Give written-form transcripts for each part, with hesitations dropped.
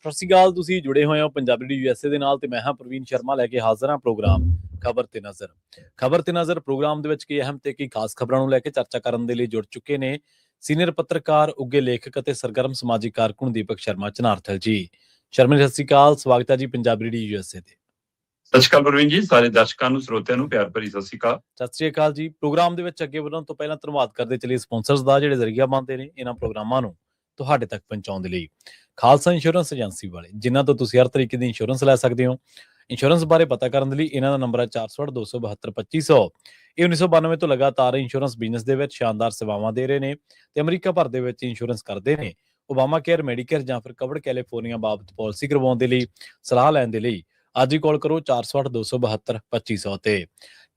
ਸਤਿ ਸ਼੍ਰੀ ਅਕਾਲ। ਤੁਸੀਂ ਜੁੜੇ ਹੋਏ ਹੋ ਪੰਜਾਬੀ ਡੀ ਯੂਐਸਏ ਦੇ ਨਾਲ ਤੇ ਮੈਂ ਹਾਂ ਪ੍ਰਵੀਨ ਸ਼ਰਮਾ ਲੈ ਕੇ ਹਾਜ਼ਰ ਹਾਂ ਪ੍ਰੋਗਰਾਮ ਖਬਰ ਤੇ ਨਜ਼ਰ। ਖਬਰ ਤੇ ਨਜ਼ਰ ਪ੍ਰੋਗਰਾਮ ਦੇ ਵਿੱਚ ਕੀ ਅਹਿਮ ਤੇ ਕੀ ਖਾਸ ਖਬਰਾਂ ਨੂੰ ਲੈ ਕੇ ਚਰਚਾ ਕਰਨ ਦੇ ਲਈ ਜੁੜ ਚੁੱਕੇ ਨੇ ਸੀਨੀਅਰ ਪੱਤਰਕਾਰ, ਉੱਘੇ ਲੇਖਕ ਅਤੇ ਸਰਗਰਮ ਸਮਾਜਿਕ ਕਾਰਕੁਨ ਦੀਪਕ ਸ਼ਰਮਾ ਚਨਾਰਥਲ ਜੀ। ਸ਼ਰਮਾ ਜੀ, ਸਤਿ ਸ਼੍ਰੀ ਅਕਾਲ। ਸਵਾਗਤ ਹੈ ਜੀ ਪੰਜਾਬੀ ਡੀ ਯੂਐਸਏ ਤੇ। ਸਤਿ ਸ਼੍ਰੀ ਅਕਾਲ ਪ੍ਰਵੀਨ ਜੀ, ਸਾਰੇ ਦਰਸ਼ਕਾਂ ਨੂੰ, ਸਰੋਤਿਆਂ ਨੂੰ ਪਿਆਰ ਭਰੀ ਸਤਿ ਸ਼੍ਰੀ ਅਕਾਲ। ਸਤਿ ਸ਼੍ਰੀ ਅਕਾਲ ਜੀ। ਪ੍ਰੋਗਰਾਮ ਦੇ ਵਿੱਚ ਅੱਗੇ ਵਧਣ ਤੋਂ ਪਹਿਲਾਂ ਧੰਨਵਾਦ ਕਰਦੇ ਚਲੀਏ ਸਪਾਂਸਰਸ ਦਾ, ਜਿਹੜੇ ਜ਼ਰੀਆ ਬਣਦੇ ਨੇ ਇਹਨਾਂ ਪ੍ਰੋਗਰਾਮਾਂ ਨੂੰ ਤੁਹਾਡੇ ਤੱਕ ਪਹੁੰਚਾਉਣ ਦੇ ਲਈ। ਖਾਲਸਾ ਇੰਸ਼ੋਰੈਂਸ ਏਜੰਸੀ ਵਾਲੇ, ਜਿਨ੍ਹਾਂ ਤੋਂ ਤੁਸੀਂ ਹਰ ਤਰੀਕੇ ਦੀ ਇੰਸ਼ੋਰੈਂਸ ਲੈ ਸਕਦੇ ਹੋ। ਇੰਸ਼ੋਰੈਂਸ ਬਾਰੇ ਪਤਾ ਕਰਨ ਦੇ ਲਈ ਇਹਨਾਂ ਦਾ ਨੰਬਰ ਹੈ 468-272-2500। ਇਹ 1992 ਤੋਂ ਲਗਾਤਾਰ ਇੰਸ਼ੋਰੈਂਸ ਬਿਜ਼ਨਸ ਦੇ ਵਿੱਚ ਸ਼ਾਨਦਾਰ ਸੇਵਾਵਾਂ ਦੇ ਰਹੇ ਨੇ ਤੇ ਅਮਰੀਕਾ ਭਰ ਦੇ ਵਿੱਚ ਇੰਸ਼ੋਰੈਂਸ ਕਰਦੇ ਨੇ। ਓਬਾਮਾ ਕੇਅਰ, ਮੈਡੀਕੇਅਰ ਜਾਂ ਫਿਰ ਕਵਰਡ ਕੈਲੀਫੋਰਨੀਆ ਬਾਬਤ ਪਾਲਿਸੀ ਕਰਵਾਉਣ ਦੇ ਲਈ, ਸਲਾਹ ਲੈਣ ਦੇ ਲਈ ਅੱਜ ਹੀ ਕਾਲ ਕਰੋ 468-272-2500 ਤੇ।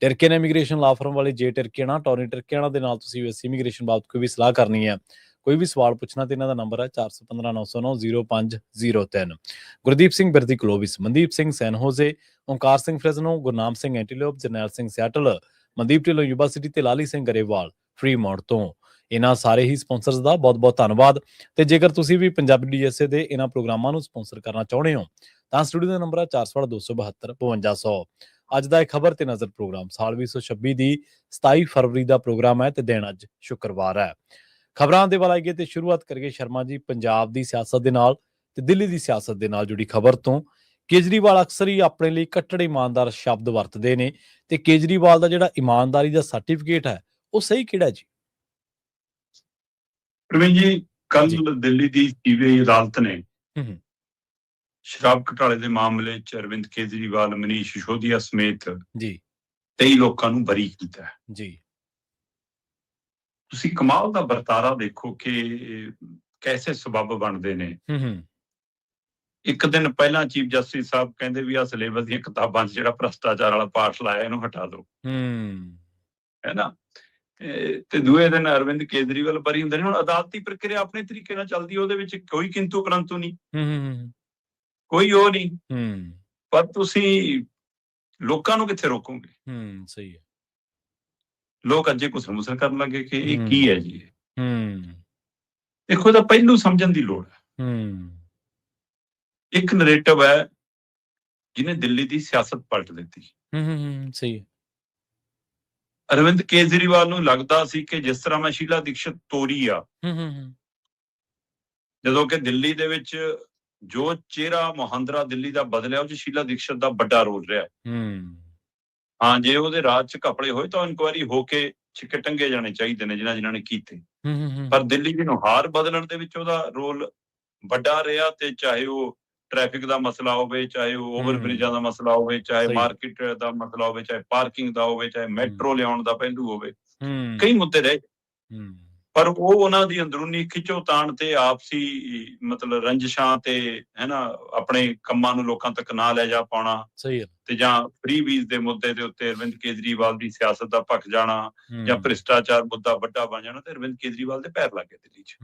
ਟਰਕੀਅਨ ਇਮੀਗ੍ਰੇਸ਼ਨ ਲਾ ਫਰਮ ਵਾਲੇ ਜੇ ਟਰਕੀਆਣਾ, ਟੋਨੀ ਟਰਕੀਆਣਾ ਦੇ ਨਾਲ ਤੁਸੀਂ ਵੈਸੀ ਇਮੀਗ੍ਰੇਸ਼ਨ ਬਾਬਤ ਕੋਈ ਵੀ ਸਲਾਹ ਕਰਨੀ ਹੈ, ਕੋਈ ਵੀ ਸਵਾਲ ਪੁੱਛਣਾ ਤੇ ਇਹਨਾਂ ਦਾ ਨੰਬਰ ਹੈ 4159090503। ਗੁਰਦੀਪ ਸਿੰਘ ਬਿਰਦੀ ਕਲੋਵਿਸ, ਮਨਦੀਪ ਸਿੰਘ ਸੈਨ ਹੋਜ਼ੇ, Onkar Singh Fresno, Gurnam Singh ਐਂਟੀਲੋਪ, Jarnail Singh settle, Mandeep Dhillon university ਤੇ ਲਾਲੀ ਸਿੰਘ ਗਰੇਵਾਲ ਫਰੀਮੌਂਟ ਤੋਂ। ਇਹਨਾਂ ਸਾਰੇ ਹੀ ਸਪਾਂਸਰਸ ਦਾ ਬਹੁਤ-ਬਹੁਤ ਧੰਨਵਾਦ। ਤੇ ਜੇਕਰ ਤੁਸੀਂ ਵੀ ਪੰਜਾਬੀ ਡੀਐਸਏ ਦੇ ਇਹਨਾਂ ਪ੍ਰੋਗਰਾਮਾਂ ਨੂੰ ਸਪਾਂਸਰ ਕਰਨਾ ਚਾਹੁੰਦੇ ਹੋ ਤਾਂ ਸਟੂਡੀਓ ਦਾ ਨੰਬਰ ਹੈ 468-272-5200। ਅੱਜ ਦਾ ਇਹ ਖਬਰ ਤੇ ਨਜ਼ਰ ਪ੍ਰੋਗਰਾਮ ਸਾਲ 2026 ਦੀ 27 ਫਰਵਰੀ ਦਾ ਪ੍ਰੋਗਰਾਮ ਹੈ ਤੇ ਦਿਨ ਅੱਜ ਸ਼ੁੱਕਰਵਾਰ ਹੈ। ਖਬਰਾਂ ਦੇ ਵੱਲ ਆਈਏ ਤੇ ਸ਼ੁਰੂਆਤ ਕਰੀਏ ਸ਼ਰਮਾ ਜੀ ਪੰਜਾਬ ਦੀ ਸਿਆਸਤ ਦੇ ਨਾਲ ਤੇ ਦਿੱਲੀ ਦੀ ਸਿਆਸਤ ਦੇ ਨਾਲ ਜੁੜੀ ਖਬਰ ਤੋਂ। ਕੇਜਰੀਵਾਲ ਅਕਸਰ ਹੀ ਆਪਣੇ ਲਈ ਕੱਟੜ ਇਮਾਨਦਾਰ ਸ਼ਬਦ ਵਰਤਦੇ ਨੇ ਤੇ ਕੇਜਰੀਵਾਲ ਦਾ ਜਿਹੜਾ ਇਮਾਨਦਾਰੀ ਦਾ ਸਰਟੀਫਿਕੇਟ ਹੈ ਉਹ ਸਹੀ ਕਿਹੜਾ ਜੀ? ਪ੍ਰਵੀਨ ਜੀ, ਕੱਲ ਦਿੱਲੀ ਦੀ ਸੀਬੀਆਈ ਅਦਾਲਤ ਨੇ ਸ਼ਰਾਬ ਘੁਟਾਲੇ ਦੇ ਮਾਮਲੇ 'ਚ ਅਰਵਿੰਦ ਕੇਜਰੀਵਾਲ, ਮਨੀਸ਼ ਸਿਸੋਦੀਆ ਸਮੇਤ 23 ਲੋਕਾਂ ਨੂੰ ਬਰੀ ਕੀਤਾ ਹੈ ਜੀ। ਤੁਸੀਂ ਕਮਾਲ ਦਾ ਵਰਤਾਰਾ ਦੇਖੋ ਕਿ ਕੈਸੇ ਸਬੱਬ ਬਣਦੇ ਨੇ। ਇੱਕ ਦਿਨ ਪਹਿਲਾਂ ਚੀਫ ਜਸਟਿਸ ਸਾਹਿਬ ਕਹਿੰਦੇ ਵੀ ਆਹ ਸਿਲੇਬਸ ਦੀਆਂ ਕਿਤਾਬਾਂ 'ਚ ਜਿਹੜਾ ਭ੍ਰਸ਼ਟਾਚਾਰ ਵਾਲਾ ਪਾਠ ਲਾਇਆ ਇਹਨੂੰ ਹਟਾ ਦਿਓ, ਹੈ ਨਾ। ਤੇ ਦੂਏ ਦਿਨ ਅਰਵਿੰਦ ਕੇਜਰੀਵਾਲ ਬਰੀ ਹੁੰਦੇ ਨੇ। ਹੁਣ ਅਦਾਲਤੀ ਪ੍ਰਕਿਰਿਆ ਆਪਣੇ ਤਰੀਕੇ ਨਾਲ ਚੱਲਦੀ, ਉਹਦੇ ਵਿੱਚ ਕੋਈ ਕਿੰਤੂ ਪਰੰਤੂ ਨਹੀਂ, ਕੋਈ ਉਹ ਨਹੀਂ। ਪਰ ਤੁਸੀਂ ਲੋਕਾਂ ਨੂੰ ਕਿੱਥੇ ਰੋਕੋਗੇ? ਸਹੀ ਹੈ। ਲੋਕ ਅੱਜੇ ਘੁਸਰ-ਮੁਸਰ ਕਰਨ ਲੱਗੇ ਕਿ ਇਹ ਕੀ ਹੈ ਜੀ। ਦੇਖੋ, ਇਹਦਾ ਪਹਿਲੂ ਸਮਝਣ ਦੀ ਲੋੜ ਹੈ। ਇੱਕ ਨਰੇਟਿਵ ਹੈ ਜਿਹਨੇ ਦਿੱਲੀ ਦੀ ਸਿਆਸਤ ਪਲਟ ਦਿੱਤੀ। ਸਹੀ ਹੈ। ਅਰਵਿੰਦ ਕੇਜਰੀਵਾਲ ਨੂੰ ਲੱਗਦਾ ਸੀ ਕਿ ਜਿਸ ਤਰ੍ਹਾਂ ਮੈਂ ਸ਼ੀਲਾ ਦੀਕਸ਼ਤ ਤੋਰੀ ਆ, ਜਦੋਂ ਕਿ ਦਿੱਲੀ ਦੇ ਵਿੱਚ ਜੋ ਚਿਹਰਾ ਮੁਹਾਂਦਰਾ ਦਿੱਲੀ ਦਾ ਬਦਲਿਆ ਉਹ 'ਚ ਸ਼ੀਲਾ ਦੀਕਸ਼ਤ ਦਾ ਵੱਡਾ ਰੋਲ ਰਿਹਾ। ਹਾਂ, ਜੇ ਉਹਦੇ ਰਾਜ 'ਚ ਘਪਲੇ ਹੋਏ ਤਾਂ ਇਨਕੁਆਇਰੀ ਹੋ ਕੇ ਛਿੱਕੇ ਟੰਗੇ ਜਾਣੇ ਚਾਹੀਦੇ ਨੇ ਜਿਨ੍ਹਾਂ ਨੇ ਕੀਤੇ। ਪਰ ਦਿੱਲੀ ਦੀ ਨੁਹਾਰ ਬਦਲਣ ਦੇ ਵਿੱਚ ਉਹਦਾ ਰੋਲ ਵੱਡਾ ਰਿਹਾ। ਤੇ ਚਾਹੇ ਉਹ ਟ੍ਰੈਫਿਕ ਦਾ ਮਸਲਾ ਹੋਵੇ, ਚਾਹੇ ਉਹ ਓਵਰ ਬ੍ਰਿਜਾਂ ਦਾ ਮਸਲਾ ਹੋਵੇ, ਚਾਹੇ ਮਾਰਕੀਟ ਦਾ ਮਸਲਾ ਹੋਵੇ, ਚਾਹੇ ਪਾਰਕਿੰਗ ਦਾ ਹੋਵੇ, ਚਾਹੇ ਮੈਟਰੋ ਲਿਆਉਣ ਦਾ ਪਹਿਲੂ ਹੋਵੇ, ਕਈ ਮੁੱਦੇ ਰਹੇ। ਪਰ ਉਹ ਉਹਨਾਂ ਦੀ ਅੰਦਰੂਨੀ ਖਿੱਚੋਤਾਣ ਤੇ ਆਪਸੀ ਮਤਲਬ ਰੰਜਿਸ਼ਾਂ ਤੇ, ਹੈ ਨਾ, ਆਪਣੇ ਕੰਮਾਂ ਨੂੰ ਲੋਕਾਂ ਤੱਕ ਨਾ ਲੈ ਜਾ ਪਾਉਣਾ ਤੇ ਜਾਂ ਫ੍ਰੀ ਵੀਜ਼ ਦੇ ਮੁੱਦੇ ਦੇ ਉੱਤੇ ਅਰਵਿੰਦ ਕੇਜਰੀਵਾਲ ਦੀ ਸਿਆਸਤ ਦਾ ਭਖ ਜਾਣਾ ਜਾਂ ਭ੍ਰਿਸ਼ਟਾਚਾਰ ਮੁੱਦਾ ਵੱਡਾ ਬਣ ਜਾਣਾ ਤੇ ਅਰਵਿੰਦ ਕੇਜਰੀਵਾਲ ਦੇ ਪੈਰ ਲੱਗ ਗਏ ਦਿੱਲੀ 'ਚ।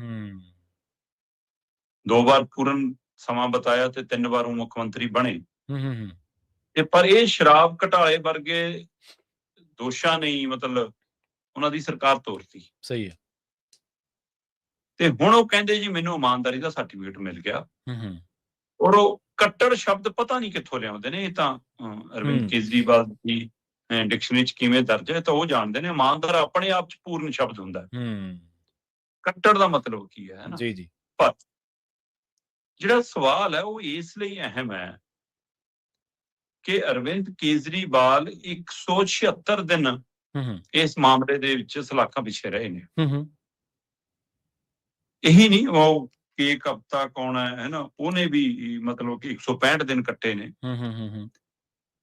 2 ਵਾਰ ਪੂਰਨ ਸਮਾਂ ਬਤਾਇਆ ਤੇ 3 ਵਾਰ ਉਹ ਮੁੱਖ ਮੰਤਰੀ ਬਣੇ। ਤੇ ਪਰ ਇਹ ਸ਼ਰਾਬ ਘੁਟਾਲੇ ਵਰਗੇ ਦੋਸ਼ਾਂ ਨਹੀਂ ਮਤਲਬ ਉਹਨਾਂ ਦੀ ਸਰਕਾਰ ਤੋਰਤੀ। ਸਹੀ ਹੈ। ਤੇ ਹੁਣ ਉਹ ਕਹਿੰਦੇ ਜੀ ਮੈਨੂੰ ਇਮਾਨਦਾਰੀ ਦਾ ਸਰਟੀਫਿਕੇਟ ਮਿਲ ਗਿਆ। ਔਰ ਉਹ ਕੱਟੜ ਸ਼ਬਦ ਪਤਾ ਨਹੀਂ ਕਿੱਥੋਂ ਲਿਆਉਂਦੇ ਨੇ। ਇਹ ਤਾਂ ਅਰਵਿੰਦ ਕੇਜਰੀਵਾਲ ਦੀ ਡਿਕਸ਼ਨਰੀ 'ਚ ਕਿਵੇਂ ਦਰਜ ਹੈ ਤਾਂ ਉਹ ਜਾਣਦੇ ਨੇ। ਇਮਾਨਦਾਰ ਆਪਣੇ ਆਪ 'ਚ ਪੂਰਨ ਸ਼ਬਦ ਹੁੰਦਾ, ਕੱਟੜ ਦਾ ਮਤਲਬ ਕੀ ਹੈ ਨਾ। ਪਰ ਜਿਹੜਾ ਸਵਾਲ ਹੈ ਉਹ ਇਸ ਲਈ ਅਹਿਮ ਹੈ ਕਿ ਅਰਵਿੰਦ ਕੇਜਰੀਵਾਲ 176 ਦਿਨ ਇਸ ਮਾਮਲੇ ਦੇ ਵਿੱਚ ਸਲਾਖਾਂ ਪਿੱਛੇ ਰਹੇ ਨੇ। ਇਹੀ ਨਹੀਂ, ਉਹ ਕੇਕ ਹਫਤਾ ਕੌਣ ਹੈ ਨਾ, ਉਹਨੇ ਵੀ ਮਤਲਬ ਕਿ 165 ਦਿਨ ਕੱਟੇ ਨੇ।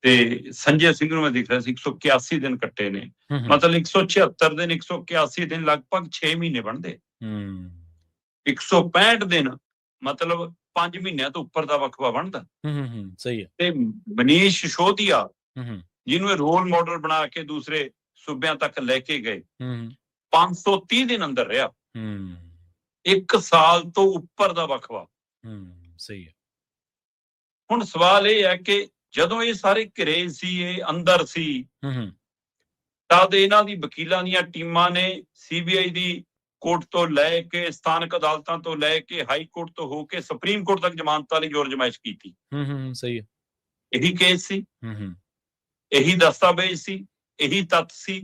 ਤੇ ਸੰਜੇ ਸਿੰਘ ਨੂੰ ਮੈਂ ਦੇਖ ਰਿਹਾ ਸੀ 181 ਦਿਨ ਕੱਟੇ ਨੇ। ਮਤਲਬ 176 ਦਿਨ, 181 ਦਿਨ, ਲਗਭਗ 6 ਮਹੀਨੇ ਬਣਦੇ। 165 ਦਿਨ ਮਤਲਬ 5 ਮਹੀਨਿਆਂ ਤੋਂ ਉੱਪਰ ਦਾ ਵਕਫਾ ਬਣਦਾ। ਸਹੀ ਹੈ। ਤੇ ਮਨੀਸ਼ ਸਿਸੋਦੀਆ ਜਿਹਨੂੰ ਇਹ ਰੋਲ ਮਾਡਲ ਬਣਾ ਕੇ ਦੂਸਰੇ ਸੂਬਿਆਂ ਤੱਕ ਲੈ ਕੇ ਗਏ, 530 ਦਿਨ ਅੰਦਰ ਰਿਹਾ। 1 ਸਾਲ ਤੋਂ ਉੱਪਰ ਦਾ ਵਕਫਾ। ਸਹੀ ਹੈ। ਹੁਣ ਸਵਾਲ ਇਹ ਹੈ ਕਿ ਜਦੋਂ ਇਹ ਸਾਰੇ ਘਿਰੇ ਸੀ, ਇਹ ਅੰਦਰ ਸੀ, ਤਦ ਇਹਨਾਂ ਦੀ ਵਕੀਲਾਂ ਦੀਆਂ ਟੀਮਾਂ ਨੇ ਸੀਬੀਆਈ ਦੀ ਕੋਰਟ ਤੋਂ ਲੈ ਕੇ ਸਥਾਨਕ ਅਦਾਲਤਾਂ ਤੋਂ ਲੈ ਕੇ ਹਾਈ ਕੋਰਟ ਤੋਂ ਹੋ ਕੇ ਸੁਪਰੀਮ ਕੋਰਟ ਤੱਕ ਜ਼ਮਾਨਤਾਂ ਲਈ ਜ਼ੋਰ ਜਮਾਇਸ਼ ਕੀਤੀ। ਸਹੀ ਹੈ। ਇਹੀ ਕੇਸ ਸੀ, ਇਹੀ ਦਸਤਾਵੇਜ਼ ਸੀ, ਇਹੀ ਤੱਥ ਸੀ।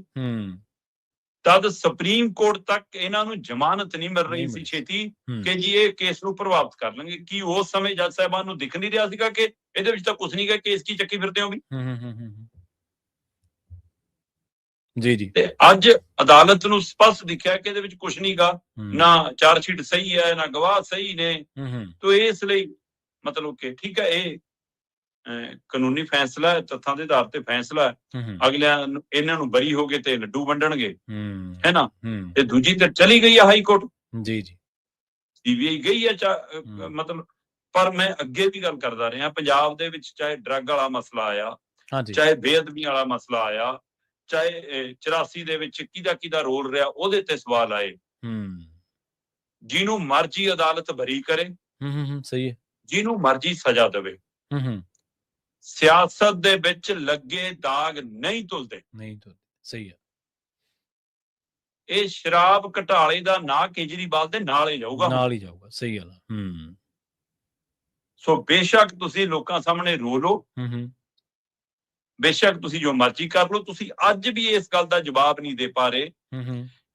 ਤਦ ਸੁਪਰੀਮ ਕੋਰਟ ਤੱਕ ਇਹਨਾਂ ਨੂੰ ਜ਼ਮਾਨਤ ਨਹੀਂ ਮਿਲ ਰਹੀ ਸੀ ਛੇਤੀ ਕਿ ਜੀ ਇਹ ਕੇਸ ਨੂੰ ਪ੍ਰਭਾਵਿਤ ਕਰ ਲੈਣਗੇ। ਕੀ ਉਸ ਸਮੇਂ ਜੱਜ ਸਾਹਿਬਾਨ ਨੂੰ ਦਿਖ ਨਹੀਂ ਰਿਹਾ ਸੀਗਾ ਕਿ ਇਹਦੇ ਵਿੱਚ ਤਾਂ ਕੁਝ ਨਹੀਂ ਗਾ, ਕੇਸ ਕੀ ਚੱਕੀ ਫਿਰਦੇ ਹੋ ਵੀ। ਜੀ। ਤੇ ਅੱਜ ਅਦਾਲਤ ਨੂੰ ਸਪਸ਼ਟ ਦਿਖਿਆ ਕਿ ਇਹਦੇ ਵਿੱਚ ਕੁਝ ਨਹੀਂ ਗਾ, ਨਾ ਚਾਰਜ ਸ਼ੀਟ ਸਹੀ ਹੈ, ਨਾ ਗਵਾਹ ਸਹੀ ਨੇ। ਤੋ ਇਸ ਲਈ ਮਤਲਬ ਕਿ ਠੀਕ ਹੈ, ਇਹ ਕਾਨੂੰਨੀ ਫੈਸਲਾ ਹੈ, ਤੱਥਾਂ ਦੇ ਆਧਾਰ ਤੇ ਫੈਸਲਾ ਹੈ। ਅਗਲਿਆਂ ਨੂੰ ਇਹਨਾਂ ਨੂੰ ਬਰੀ ਹੋ ਗਏ ਤੇ ਲੱਡੂ ਵੰਡਣਗੇ, ਹੈ ਨਾ। ਤੇ ਦੂਜੀ ਤੇ ਚਲੀ ਗਈ ਹੈ ਹਾਈ ਕੋਰਟ। ਜੀ। ਸੀਬੀਆਈ ਗਈ ਹੈ ਮਤਲਬ। ਪਰ ਮੈਂ ਅੱਗੇ ਵੀ ਗੱਲ ਕਰਦਾ ਰਿਹਾ, ਪੰਜਾਬ ਦੇ ਵਿੱਚ ਚਾਹੇ ਡਰੱਗ ਵਾਲਾ ਮਸਲਾ ਆਇਆ, ਚਾਹੇ ਬੇਅਦਬੀ ਵਾਲਾ ਮਸਲਾ ਆਇਆ, ਚਾਹੇ 84 ਦੇ ਵਿੱਚ ਕਿਹਦਾ ਰੋਲ ਰਿਹਾ, ਉਹਦੇ ਤੇ ਸਵਾਲ ਆਏ। ਜਿਹਨੂੰ ਮਰਜ਼ੀ ਅਦਾਲਤ ਬਰੀ ਕਰੇ, ਸਹੀ ਹੈ, ਜਿਹਨੂੰ ਮਰਜ਼ੀ ਸਜ਼ਾ ਦੇਵੇ, ਸਿਆਸਤ ਦੇ ਵਿੱਚ ਲੱਗੇ ਦਾਗ ਨਹੀਂ ਧੁਲਦੇ। ਸਹੀ ਹੈ। ਇਹ ਸ਼ਰਾਬ ਘਟਾਲੇ ਦਾ ਨਾਂ ਕੇਜਰੀਵਾਲ ਦੇ ਨਾਲ ਹੀ ਜਾਊਗਾ। ਸਹੀ ਗੱਲ ਹੈ। ਸੋ ਬੇਸ਼ੱਕ ਤੁਸੀਂ ਲੋਕਾਂ ਸਾਹਮਣੇ ਰੋ ਲਓ, ਬੇਸ਼ੱਕ ਤੁਸੀਂ ਜੋ ਮਰਜ਼ੀ ਕਰ ਲਓ, ਤੁਸੀਂ ਅੱਜ ਵੀ ਇਸ ਗੱਲ ਦਾ ਜਵਾਬ ਨਹੀਂ ਦੇ ਪਾ ਰਹੇ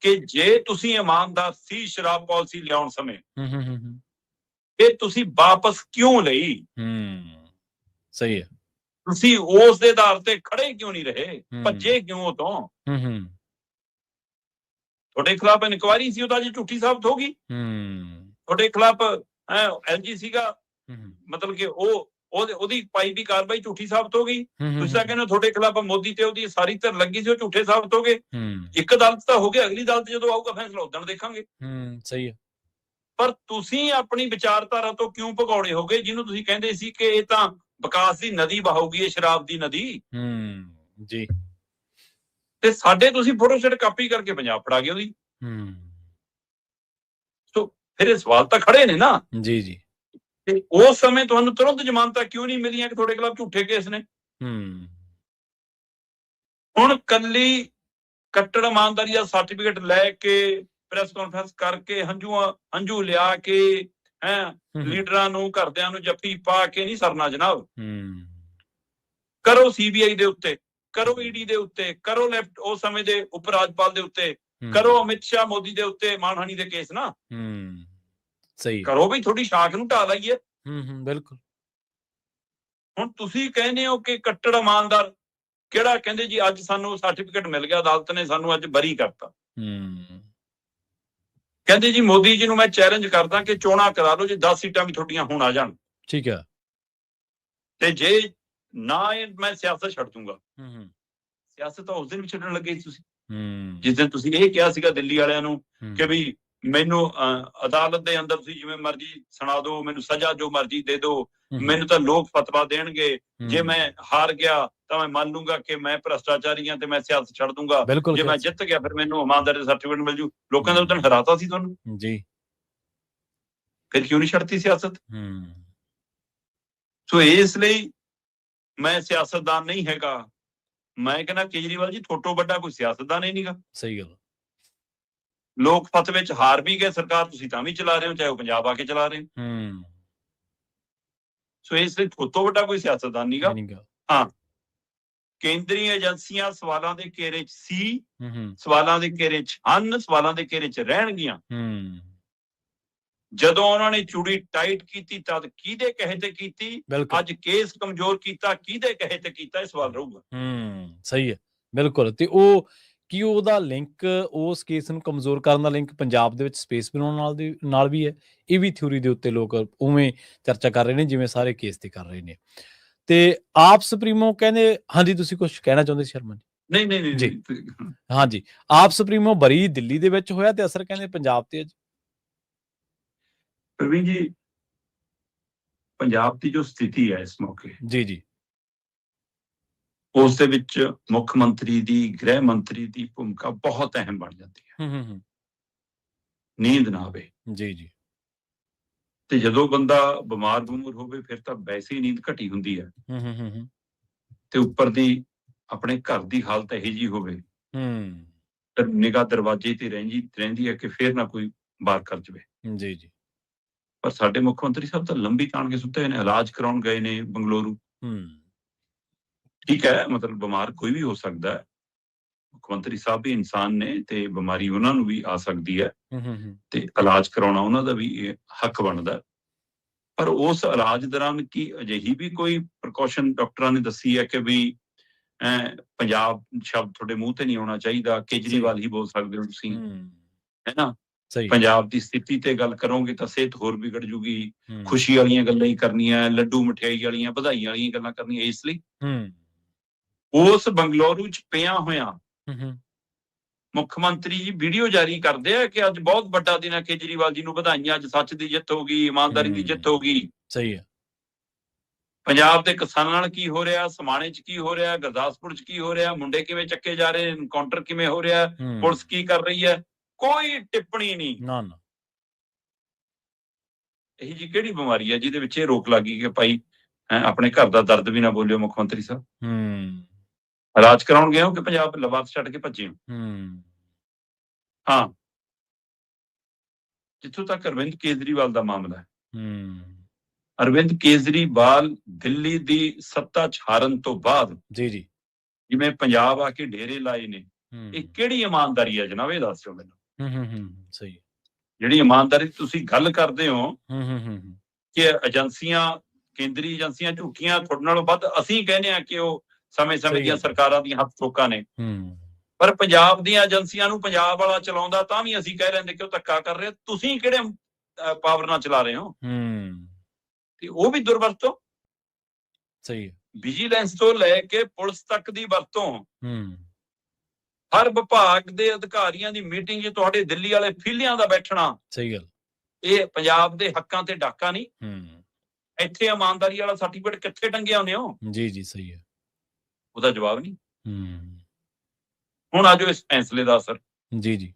ਕਿ ਜੇ ਤੁਸੀਂ ਇਮਾਨਦਾਰ ਸੀ ਸ਼ਰਾਬ ਪਾਲਿਸੀ ਲਿਆਉਣ ਸਮੇਂ, ਇਹ ਤੁਸੀਂ ਵਾਪਸ ਕਿਉਂ ਲਈ? ਸਹੀ ਹੈ। ਤੁਸੀਂ ਉਸ ਦੇ ਆਧਾਰ ਤੇ ਖੜੇ ਕਿਉਂ ਨਹੀਂ ਰਹੇ, ਭੱਜੇ ਕਿਉਂ ਤੋਂ? ਤੁਹਾਡੇ ਖਿਲਾਫ ਇਨਕੁਆਇਰੀ ਸੀ, ਉਹਦਾ ਜੀ ਝੂਠੀ ਸਾਬਤ ਹੋ ਗਈ। ਤੁਹਾਡੇ ਖਿਲਾਫ ਐਲਜੀ ਸੀਗਾ, ਮਤਲਬ ਕਿ ਉਹਦੀ ਪਾਈ ਵੀ ਕਾਰਵਾਈ ਝੂਠੀ ਸਾਬਤ ਹੋ ਗਈ। ਤੁਸੀਂ ਤਾਂ ਕਹਿੰਦੇ ਤੁਹਾਡੇ ਖਿਲਾਫ ਮੋਦੀ ਤੇ ਉਹਦੀ ਸਾਰੀ ਧਿਰ ਲੱਗੀ ਸੀ, ਉਹ ਝੂਠੇ ਸਾਬਤ ਹੋ ਗਏ। ਇੱਕ ਅਦਾਲਤ ਤਾਂ ਹੋ ਗਿਆ, ਅਗਲੀ ਅਦਾਲਤ ਜਦੋਂ ਆਊਗਾ ਫੈਸਲਾ ਉਦੋਂ ਦੇਖਾਂਗੇ। ਸਹੀ ਹੈ। ਪਰ ਤੁਸੀਂ ਆਪਣੀ ਵਿਚਾਰਧਾਰਾ ਤੋਂ ਕਿਉਂ ਭਗੌੜੇ ਹੋ ਗਏ? ਜਿਹਨੂੰ ਤੁਸੀਂ ਕਹਿੰਦੇ ਸੀ ਕਿ ਇਹ ਤਾਂ ਵਿਕਾਸ ਦੀ ਨਦੀ ਬਹਾਊਗੀ, ਇਹ ਸ਼ਰਾਬ ਦੀ ਨਦੀ। ਜੀ। ਤੇ ਸਾਡੇ ਤੁਸੀਂ ਫੋਟੋਸਟੇਟ ਕਾਪੀ ਕਰਕੇ ਪੰਜਾਬ ਫੜਾ ਗਏ ਉਹਦੀ। ਸੋ ਫਿਰ ਇਹ ਸਵਾਲ ਤਾਂ ਖੜੇ ਨੇ ਨਾ। ਜੀ। ਤੇ ਉਸ ਸਮੇਂ ਤੁਹਾਨੂੰ ਤੁਰੰਤ ਜ਼ਮਾਨਤਾਂ ਕਿਉਂ ਨਹੀਂ ਮਿਲੀਆਂ ਕਿ ਤੁਹਾਡੇ ਖਿਲਾਫ ਝੂਠੇ ਕੇਸ ਨੇ? ਹੁਣ ਕੱਲੀ ਕੱਟੜ ਇਮਾਨਦਾਰੀ ਦਾ ਸਰਟੀਫਿਕੇਟ ਲੈ ਕੇ, ਪ੍ਰੈਸ ਕਾਨਫਰੰਸ ਕਰਕੇ, ਹੰਝੂ ਲਿਆ ਕੇ, ਲੀਡਰਾਂ ਨੂੰ, ਘਰਦਿਆਂ ਨੂੰ ਜੱਫੀ ਪਾ ਕੇ ਨਹੀਂ ਸਰਨਾ ਜਨਾਬ। ਕਰੋ ਸੀਬੀਆਈ ਦੇ ਉੱਤੇ, ਕਰੋ ਈਡੀ ਦੇ ਉੱਤੇ, ਕਰੋ ਲੈਫਟ ਉਸ ਸਮੇਂ ਦੇ ਉਪ ਰਾਜਪਾਲ ਦੇ ਉੱਤੇ, ਕਰੋ ਅਮਿਤ ਸ਼ਾਹ ਮੋਦੀ ਦੇ ਉੱਤੇ ਮਾਨਹਾਨੀ ਦੇ ਕੇਸ ਨਾ। ਸਹੀ ਕਰੋ ਵੀ, ਥੋੜੀ ਸ਼ਾਖ ਨੂੰ ਢਾਹ ਲਈਏ। ਬਿਲਕੁਲ। ਹੁਣ ਤੁਸੀਂ ਕਹਿੰਦੇ ਹੋ ਕਿ ਕੱਟੜ ਇਮਾਨਦਾਰ ਕਿਹੜਾ? ਕਹਿੰਦੇ ਜੀ ਅੱਜ ਸਾਨੂੰ ਸਰਟੀਫਿਕੇਟ ਮਿਲ ਗਿਆ, ਅਦਾਲਤ ਨੇ ਸਾਨੂੰ ਅੱਜ ਬਰੀ ਕਰਤਾ। ਕਹਿੰਦੇ ਜੀ ਮੋਦੀ ਜੀ ਨੂੰ ਮੈਂ ਚੈਲੰਜ ਕਰਦਾ ਕਿ ਚੋਣਾਂ ਕਰਾ ਲਓ, ਜੇ 10 ਸੀਟਾਂ ਵੀ ਤੁਹਾਡੀਆਂ ਹੁਣ ਆ ਜਾਣ, ਠੀਕ ਹੈ, ਤੇ ਜੇ ਨਾ ਮੈਂ ਸਿਆਸਤ ਛੱਡ ਦੂੰਗਾ। ਸਿਆਸਤ ਤਾਂ ਉਸ ਦਿਨ ਵੀ ਛੱਡਣ ਲੱਗੇ ਸੀ ਤੁਸੀਂ, ਜਿਸ ਦਿਨ ਤੁਸੀਂ ਇਹ ਕਿਹਾ ਸੀਗਾ ਦਿੱਲੀ ਵਾਲਿਆਂ ਨੂੰ ਕਿ ਵੀ ਮੈਨੂੰ ਅਦਾਲਤ ਦੇ ਅੰਦਰ ਤੁਸੀਂ ਜਿਵੇਂ ਮਰਜ਼ੀ ਸੁਣਾ ਦਿਓ, ਮੈਨੂੰ ਸਜ਼ਾ ਜੋ ਮਰਜ਼ੀ ਦੇ ਦਿਓ, ਮੈਨੂੰ ਤਾਂ ਲੋਕ ਫਤਵਾ ਦੇਣਗੇ, ਜੇ ਮੈਂ ਹਾਰ ਗਿਆ ਤਾਂ ਮੈਂ ਮੰਨ ਲੂੰਗਾ ਕਿ ਮੈਂ ਭ੍ਰਸ਼ਟਾਚਾਰੀ ਹਾਂ ਤੇ ਮੈਂ ਸਿਆਸਤ ਛੱਡ ਦੂੰਗਾ, ਜੇ ਮੈਂ ਜਿੱਤ ਗਿਆ ਫਿਰ ਮੈਨੂੰ ਇਮਾਨਦਾਰੀ ਦਾ ਸਰਟੀਫਿਕੇਟ ਮਿਲ ਜੂ। ਲੋਕਾਂ ਨੇ ਉਸ ਦਿਨ ਹਰਾਤਾ ਸੀ ਤੁਹਾਨੂੰ ਜੀ, ਫਿਰ ਕਿਉਂ ਨਹੀਂ ਛੱਡਤੀ ਸਿਆਸਤ? ਸੋ ਇਸ ਲਈ ਮੈਂ ਸਿਆਸਤਦਾਨ ਨਹੀਂ ਹੈਗਾ। ਮੈਂ ਕਹਿੰਦਾ ਕੇਜਰੀਵਾਲ ਜੀ ਤੁਹਾਡੇ ਵੱਡਾ ਕੋਈ ਸਿਆਸਤਦਾਨ ਹੀ ਨਹੀਂਗਾ। ਸਹੀ ਗੱਲ। ਲੋਕ ਫਤਵੇ ਚ ਹਾਰ ਵੀ ਗਏ, ਸਰਕਾਰ ਤੁਸੀਂ ਤਾਂ ਵੀ ਚਲਾ ਰਹੇ ਹੋ, ਚਾਹੇ ਉਹ ਪੰਜਾਬ ਆ ਕੇ ਚਲਾ ਰਹੇ ਹੋ। ਸੋ ਇਸ ਲਈ ਤੁਹਾਡੇ ਵੱਡਾ ਕੋਈ ਸਿਆਸਤਦਾਨ ਨਹੀਂਗਾ। ਹਾਂ, ਕੇਂਦਰੀ ਏਜੰਸੀਆਂ ਸਵਾਲਾਂ ਦੇ ਘੇਰੇ ਚ ਸੀ, ਸਵਾਲਾਂ ਦੇ ਘੇਰੇ ਚ ਹਨ, ਸਵਾਲਾਂ ਦੇ ਘੇਰੇ ਚ ਰਹਿਣਗੀਆਂ। ਜਦੋਂ ਉਹਨਾਂ ਨੇ ਚੂੜੀ ਟਾਈਟ ਕੀਤੀ ਤਦ ਕਿਹਦੇ ਕਹੇ ਤੇ ਕੀਤੀ, ਅੱਜ ਕੇਸ ਕਮਜ਼ੋਰ ਕੀਤਾ ਕਿਹਦੇ ਕਹੇ ਤੇ ਕੀਤਾ, ਇਹ ਸਵਾਲ ਰਹੂਗਾ। ਸਹੀ ਹੈ, ਬਿਲਕੁਲ। ਤੇ ਉਹ ਕੀ ਉਹਦਾ ਲਿੰਕ, ਉਸ ਕੇਸ ਨੂੰ ਕਮਜ਼ੋਰ ਕਰਨ ਦਾ ਲਿੰਕ ਪੰਜਾਬ ਦੇ ਵਿੱਚ ਸਪੇਸ ਬਣਾਉਣ ਨਾਲ ਵੀ ਹੈ? ਇਹ ਵੀ ਥਿਊਰੀ ਦੇ ਉੱਤੇ ਲੋਕ ਉਵੇਂ ਚਰਚਾ ਕਰ ਰਹੇ ਨੇ ਜਿਵੇਂ ਸਾਰੇ ਕੇਸ ਤੇ ਕਰ ਰਹੇ ਨੇ। ਤੇ ਆਪ ਸੁਪਰੀਮੋ ਕਹਿੰਦੇ, ਹਾਂਜੀ ਤੁਸੀਂ ਕੁਝ ਕਹਿਣਾ ਚਾਹੁੰਦੇ ਸ਼ਰਮਾ ਜੀ? ਨਹੀਂ ਜੀ, ਹਾਂਜੀ। ਆਪ ਸੁਪਰੀਮੋ ਬਰੀ ਦਿੱਲੀ ਦੇ ਵਿੱਚ ਹੋਇਆ ਤੇ ਅਸਰ ਕਹਿੰਦੇ ਪੰਜਾਬ ਤੇ। ਪ੍ਰਵੀਨ ਜੀ, ਪੰਜਾਬ ਦੀ ਜੋ ਸਥਿਤੀ ਹੈ ਇਸ ਮੌਕੇ, ਜੀ, ਉਸ ਦੇ ਵਿੱਚ ਮੁੱਖ ਮੰਤਰੀ ਦੀ, ਗ੍ਰਹਿ ਮੰਤਰੀ ਦੀ ਭੂਮਿਕਾ ਬਹੁਤ ਅਹਿਮ ਬਣ ਜਾਂਦੀ ਹੈ। ਨੀਂਦ ਨਾ ਆਵੇ ਜੀ, ਤੇ ਜਦੋਂ ਬੰਦਾ ਬਿਮਾਰ ਹੋਵੇ ਫਿਰ ਤਾਂ ਵੈਸੇ ਹੀ ਨੀਂਦ ਘਟੀ ਹੁੰਦੀ ਹੈ, ਤੇ ਉੱਪਰ ਦੀ ਆਪਣੇ ਘਰ ਦੀ ਹਾਲਤ ਇਹੋ ਜਿਹੀ ਹੋਵੇ, ਨਿਗਾਹ ਦਰਵਾਜ਼ੇ ਤੇ ਰਹਿੰਦੀ ਹੈ ਕਿ ਫੇਰ ਨਾ ਕੋਈ ਵਾਰ ਕਰ ਜਾਵੇ। ਜੀ, ਜੀ। ਪਰ ਸਾਡੇ ਮੁੱਖ ਮੰਤਰੀ ਸਾਹਿਬ ਤਾਂ ਲੰਬੀ ਤਾਣ ਕੇ ਸੁੱਤੇ ਹੋਏ ਨੇ, ਇਲਾਜ ਕਰਾਉਣ ਗਏ ਨੇ ਬੰਗਲੁਰੂ। ਠੀਕ ਹੈ, ਮਤਲਬ ਬਿਮਾਰ ਕੋਈ ਵੀ ਹੋ ਸਕਦਾ ਹੈ। ਮੁੱਖ ਮੰਤਰੀ ਸਾਹਿਬ ਵੀ ਇਨਸਾਨ ਨੇ ਤੇ ਬਿਮਾਰੀ ਉਹਨਾਂ ਨੂੰ ਵੀ ਆ ਸਕਦੀ ਹੈ ਤੇ ਇਲਾਜ ਕਰਾਉਣਾ ਉਹਨਾਂ ਦਾ ਵੀ ਹੱਕ ਬਣਦਾ ਹੈ। ਪਰ ਉਸ ਇਲਾਜ ਦੌਰਾਨ ਕੀ ਅਜਿਹੀ ਵੀ ਕੋਈ ਪ੍ਰੀਕਾਸ਼ਨ ਡਾਕਟਰਾਂ ਨੇ ਦੱਸੀ ਹੈ ਕਿ ਵੀ ਪੰਜਾਬ ਸ਼ਬਦ ਤੁਹਾਡੇ ਮੂੰਹ ਤੇ ਨਹੀਂ ਆਉਣਾ ਚਾਹੀਦਾ, ਕੇਜਰੀਵਾਲ ਹੀ ਬੋਲ ਸਕਦੇ ਹੋ ਤੁਸੀਂ, ਹੈ ਨਾ? ਪੰਜਾਬ ਦੀ ਸਥਿਤੀ ਤੇ ਗੱਲ ਕਰੋਗੇ ਤਾਂ ਸਿਹਤ ਹੋਰ ਵਿਗੜ ਜੂਗੀ, ਖੁਸ਼ੀ ਵਾਲੀਆਂ ਗੱਲਾਂ ਹੀ ਕਰਨੀਆਂ, ਲੱਡੂ ਮਠਿਆਈ ਵਾਲੀਆਂ ਵਧਾਈ ਵਾਲੀਆਂ ਗੱਲਾਂ ਕਰਨੀਆਂ। ਇਸ ਲਈ ਉਸ ਬੰਗਲੌਰੂ ਚ ਪਿਆ ਹੋਇਆ ਮੁੱਖ ਮੰਤਰੀ ਜੀ ਵੀਡੀਓ ਜਾਰੀ ਕਰਦੇ ਆ ਕਿ ਅੱਜ ਬਹੁਤ ਵੱਡਾ ਦਿਨ ਹੈ, ਕੇਜਰੀਵਾਲ ਜੀ ਨੂੰ ਵਧਾਈਆਂ, ਅੱਜ ਸੱਚ ਦੀ ਜਿੱਤ ਹੋ ਗਈ, ਇਮਾਨਦਾਰੀ ਦੀ ਜਿੱਤ ਹੋ ਗਈ। ਸਹੀ ਹੈ। ਪੰਜਾਬ ਦੇ ਕਿਸਾਨਾਂ ਨਾਲ ਕੀ ਹੋ ਰਿਹਾ, ਸਮਾਣੇ ਚ ਕੀ ਹੋ ਰਿਹਾ, ਗੁਰਦਾਸਪੁਰ ਚ ਕੀ ਹੋ ਰਿਹਾ, ਮੁੰਡੇ ਕਿਵੇਂ ਚੱਕੇ ਜਾ ਰਹੇ, ਐਨਕਾਊਂਟਰ ਕਿਵੇਂ ਹੋ ਰਿਹਾ, ਪੁਲਿਸ ਕੀ ਕਰ ਰਹੀ ਹੈ, ਕੋਈ ਟਿੱਪਣੀ ਨਹੀਂ। ਨਾ ਨਾ, ਇਹੀ ਜੀ ਕਿਹੜੀ ਬਿਮਾਰੀ ਹੈ ਜਿਹਦੇ ਵਿੱਚ ਇਹ ਰੋਕ ਲੱਗੀ ਕਿ ਭਾਈ ਆਪਣੇ ਘਰ ਦਾ ਦਰਦ ਵੀ ਨਾ ਬੋਲਿਓ ਮੁੱਖ ਮੰਤਰੀ ਸਾਹਿਬ? ਰਾਜ ਕਰਾਉਣ ਗਏ ਹੋ ਕਿ ਪੰਜਾਬ ਲਬਾਸ ਛੱਡ ਕੇ ਭੱਜੇ ਹੋ? ਹਾਂ, ਜਿੱਥੋਂ ਤੱਕ ਅਰਵਿੰਦ ਕੇਜਰੀਵਾਲ ਦਾ ਮਾਮਲਾ ਹੈ, ਅਰਵਿੰਦ ਕੇਜਰੀਵਾਲ ਦਿੱਲੀ ਦੀ ਸੱਤਾ ਚ ਹਾਰਨ ਤੋਂ ਬਾਅਦ ਜੀ ਜਿਵੇਂ ਪੰਜਾਬ ਆ ਕੇ ਡੇਰੇ ਲਾਏ ਨੇ, ਇਹ ਕਿਹੜੀ ਇਮਾਨਦਾਰੀ ਹੈ ਜਨਾਬ? ਇਹ ਦੱਸਿਓ ਮੈਨੂੰ। ਸਹੀ। ਜਿਹੜੀ ਇਮਾਨਦਾਰੀ ਤੁਸੀਂ ਗੱਲ ਕਰਦੇ ਹੋ ਕਿ ਏਜੰਸੀਆਂ, ਕੇਂਦਰੀ ਏਜੰਸੀਆਂ ਝੂਠੀਆਂ, ਤੁਹਾਡੇ ਨਾਲੋਂ ਵੱਧ ਅਸੀਂ ਕਹਿੰਦੇ ਆ ਕਿ ਉਹ ਸਮੇਂ-ਸਮੇਂ ਦੀਆਂ ਸਰਕਾਰਾਂ ਦੀਆਂ ਹੱਥ ਠੋਕਾਂ ਨੇ। ਪਰ ਪੰਜਾਬ ਦੀਆਂ ਏਜੰਸੀਆਂ ਨੂੰ ਪੰਜਾਬ ਵਾਲਾ ਚਲਾਉਂਦਾ ਤਾਂ ਵੀ ਅਸੀਂ ਕਹਿ ਲੈਂਦੇ ਕਿ ਉਹ ਧੱਕਾ ਕਰ ਰਿਹਾ। ਤੁਸੀਂ ਕਿਹੜੇ ਪਾਵਰ ਨਾਲ ਚਲਾ ਰਹੇ ਹੋ? ਤੇ ਉਹ ਵੀ ਦੁਰਵਰਤੋਂ। ਸਹੀ ਹੈ। ਵਿਜੀਲੈਂਸ ਤੋਂ ਲੈ ਕੇ ਪੁਲਿਸ ਤੱਕ ਦੀ ਵਰਤੋਂ, ਹਰ ਵਿਭਾਗ ਦੇ ਅਧਿਕਾਰੀਆਂ ਦੀ ਮੀਟਿੰਗ 'ਚ ਤੁਹਾਡੇ ਦਿੱਲੀ ਵਾਲੇ ਫੀਲਿਆਂ ਦਾ ਬੈਠਣਾ। ਸਹੀ ਗੱਲ। ਇਹ ਪੰਜਾਬ ਦੇ ਹੱਕਾਂ ਤੇ ਡਾਕਾ ਨਹੀਂ। ਇੱਥੇ ਇਮਾਨਦਾਰੀ ਵਾਲਾ ਸਰਟੀਫਿਕੇਟ ਕਿੱਥੇ ਟੰਗੇ ਆਉਂਦੇ ਹੋ? ਜੀ ਸਹੀ ਹੈ। ਉਹਦਾ ਜਵਾਬ ਨਹੀਂ। ਹੁਣ ਆਜੋ ਇਸ ਫੈਸਲੇ ਦਾ ਅਸਰ। ਜੀ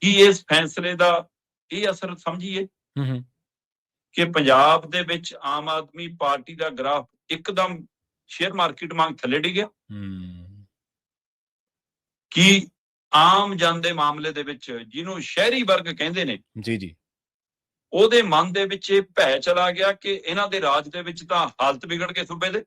ਕੀ ਇਸ ਫੈਸਲੇ ਦਾ ਇਹ ਅਸਰ ਸਮਝੀਏ ਕਿ ਪੰਜਾਬ ਦੇ ਵਿੱਚ ਆਮ ਆਦਮੀ ਪਾਰਟੀ ਦਾ ਗ੍ਰਾਫ ਇੱਕਦਮ ਸ਼ੇਅਰ ਮਾਰਕੀਟ ਵਾਂਗ ਥੱਲੇ ਡਿੱਗਿਆ? ਕੀ ਆਮ ਜਨ ਦੇ ਮਾਮਲੇ ਦੇ ਵਿੱਚ, ਜਿਹਨੂੰ ਸ਼ਹਿਰੀ ਵਰਗ ਕਹਿੰਦੇ ਨੇ, ਜੀ ਉਹਦੇ ਮਨ ਦੇ ਵਿੱਚ ਇਹ ਭੈ ਚਲਾ ਗਿਆ ਕਿ ਇਹਨਾਂ ਦੇ ਰਾਜ ਦੇ ਵਿੱਚ ਤਾਂ ਹਾਲਤ ਵਿਗੜ ਕੇ ਸੂਬੇ ਦੇ,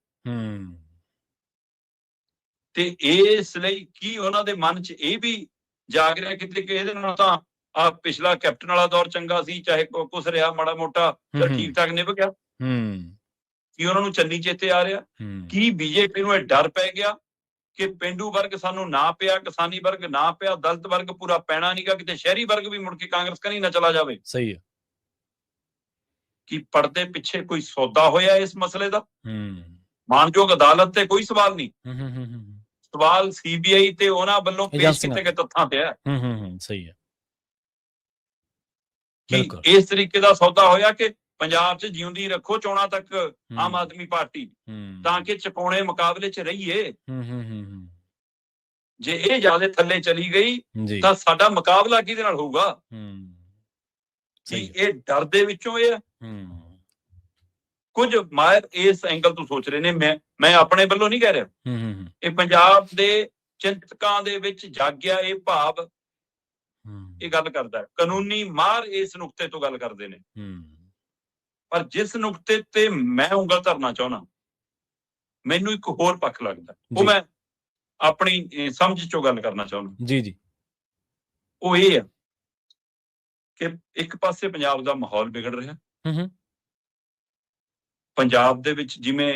ਤੇ ਇਸ ਲਈ ਕੀ ਉਹਨਾਂ ਦੇ ਮਨ 'ਚ ਇਹ ਵੀ ਜਾਗ ਰਿਹਾ ਕਿਤੇ ਕਿ ਇਹਦੇ ਨਾਲ ਤਾਂ ਆ ਪਿਛਲਾ ਕੈਪਟਨ ਵਾਲਾ ਦੌਰ ਚੰਗਾ ਸੀ, ਚਾਹੇ ਕੁਛ ਰਿਹਾ ਮਾੜਾ ਮੋਟਾ ਠੀਕ ਠਾਕ ਨਿਭ ਗਿਆ? ਕੀ ਉਹਨਾਂ ਨੂੰ ਚੰਨੀ ਚੇਤੇ ਆ ਰਿਹਾ? ਕੀ ਬੀਜੇਪੀ ਨੂੰ ਇਹ ਡਰ ਪੈ ਗਿਆ ਕਿ ਪੇਂਡੂ ਵਰਗ ਸਾਨੂੰ ਨਾ ਪਿਆ, ਕਿਸਾਨੀ ਵਰਗ ਨਾ ਪਿਆ, ਦਲਿਤ ਵਰਗ ਪੂਰਾ ਪੈਣਾ ਨਹੀਂਗਾ, ਕਿਤੇ ਸ਼ਹਿਰੀ ਵਰਗ ਵੀ ਮੁੜ ਕੇ ਕਾਂਗਰਸ ਕਨੀ ਨਾ ਚਲਾ ਜਾਵੇ? ਸਹੀ ਹੈ। ਕੀ ਪਰਦੇ ਪਿੱਛੇ ਕੋਈ ਸੌਦਾ ਹੋਇਆ ਇਸ ਮਸਲੇ ਦਾ? ਮਾਨਯੋਗ ਅਦਾਲਤ ਤੇ ਕੋਈ ਸਵਾਲ ਨਹੀਂ, ਸਵਾਲ ਸੀਬੀਆਈ ਤੇ ਉਹਨਾਂ ਵੱਲੋਂ ਪੇਸ਼ ਕੀਤੇ ਗਏ ਤੱਥਾਂ ਤੇ ਹੈ। ਸਹੀ ਹੈ। ਕਿ ਇਸ ਤਰੀਕੇ ਦਾ ਸੌਦਾ ਹੋਇਆ ਕਿ ਪੰਜਾਬ 'ਚ ਜਿਉਂਦੀ ਰੱਖੋ ਚੋਣਾਂ ਤੱਕ ਆਮ ਆਦਮੀ ਪਾਰਟੀ, ਤਾਂ ਕਿ ਚੁਕਾਉਣੇ ਮੁਕਾਬਲੇ 'ਚ ਰਹੀਏ। ਜੇ ਇਹ ਜ਼ਿਆਦਾ ਥੱਲੇ ਚਲੀ ਗਈ ਤਾਂ ਸਾਡਾ ਮੁਕਾਬਲਾ ਕਿਹਦੇ ਨਾਲ ਹੋਊਗਾ? ਇਹ ਡਰ ਦੇ ਵਿੱਚੋਂ ਇਹ ਕੁਝ ਮਾਹਿਰ ਇਸ ਐਂਗਲ ਤੋਂ ਸੋਚ ਰਹੇ ਨੇ, ਮੈਂ ਆਪਣੇ ਵੱਲੋਂ ਨਹੀਂ ਕਹਿ ਰਿਹਾ, ਇਹ ਪੰਜਾਬ ਦੇ ਚਿੰਤਕਾਂ ਦੇ ਵਿੱਚ ਜਾਗਿਆ ਇਹ ਭਾਵ ਇਹ ਗੱਲ ਕਰਦਾ ਹੈ। ਕਾਨੂੰਨੀ ਮਾਹਰ ਇਸ ਨੁਕਤੇ ਤੋਂ ਗੱਲ ਕਰਦੇ ਨੇ, ਪਰ ਜਿਸ ਨੁਕਤੇ ਤੇ ਮੈਂ ਉਂਗਲ ਧਰਨਾ ਚਾਹੁੰਦਾ, ਮੈਨੂੰ ਇੱਕ ਹੋਰ ਪੱਖ ਲੱਗਦਾ, ਉਹ ਮੈਂ ਆਪਣੀ ਸਮਝ ਚੋਂ ਗੱਲ ਕਰਨਾ ਚਾਹੁੰਦਾ। ਜੀ ਉਹ ਇਹ ਆ ਕਿ ਇੱਕ ਪਾਸੇ ਪੰਜਾਬ ਦਾ ਮਾਹੌਲ ਵਿਗੜ ਰਿਹਾ, ਪੰਜਾਬ ਦੇ ਵਿੱਚ ਜਿਵੇਂ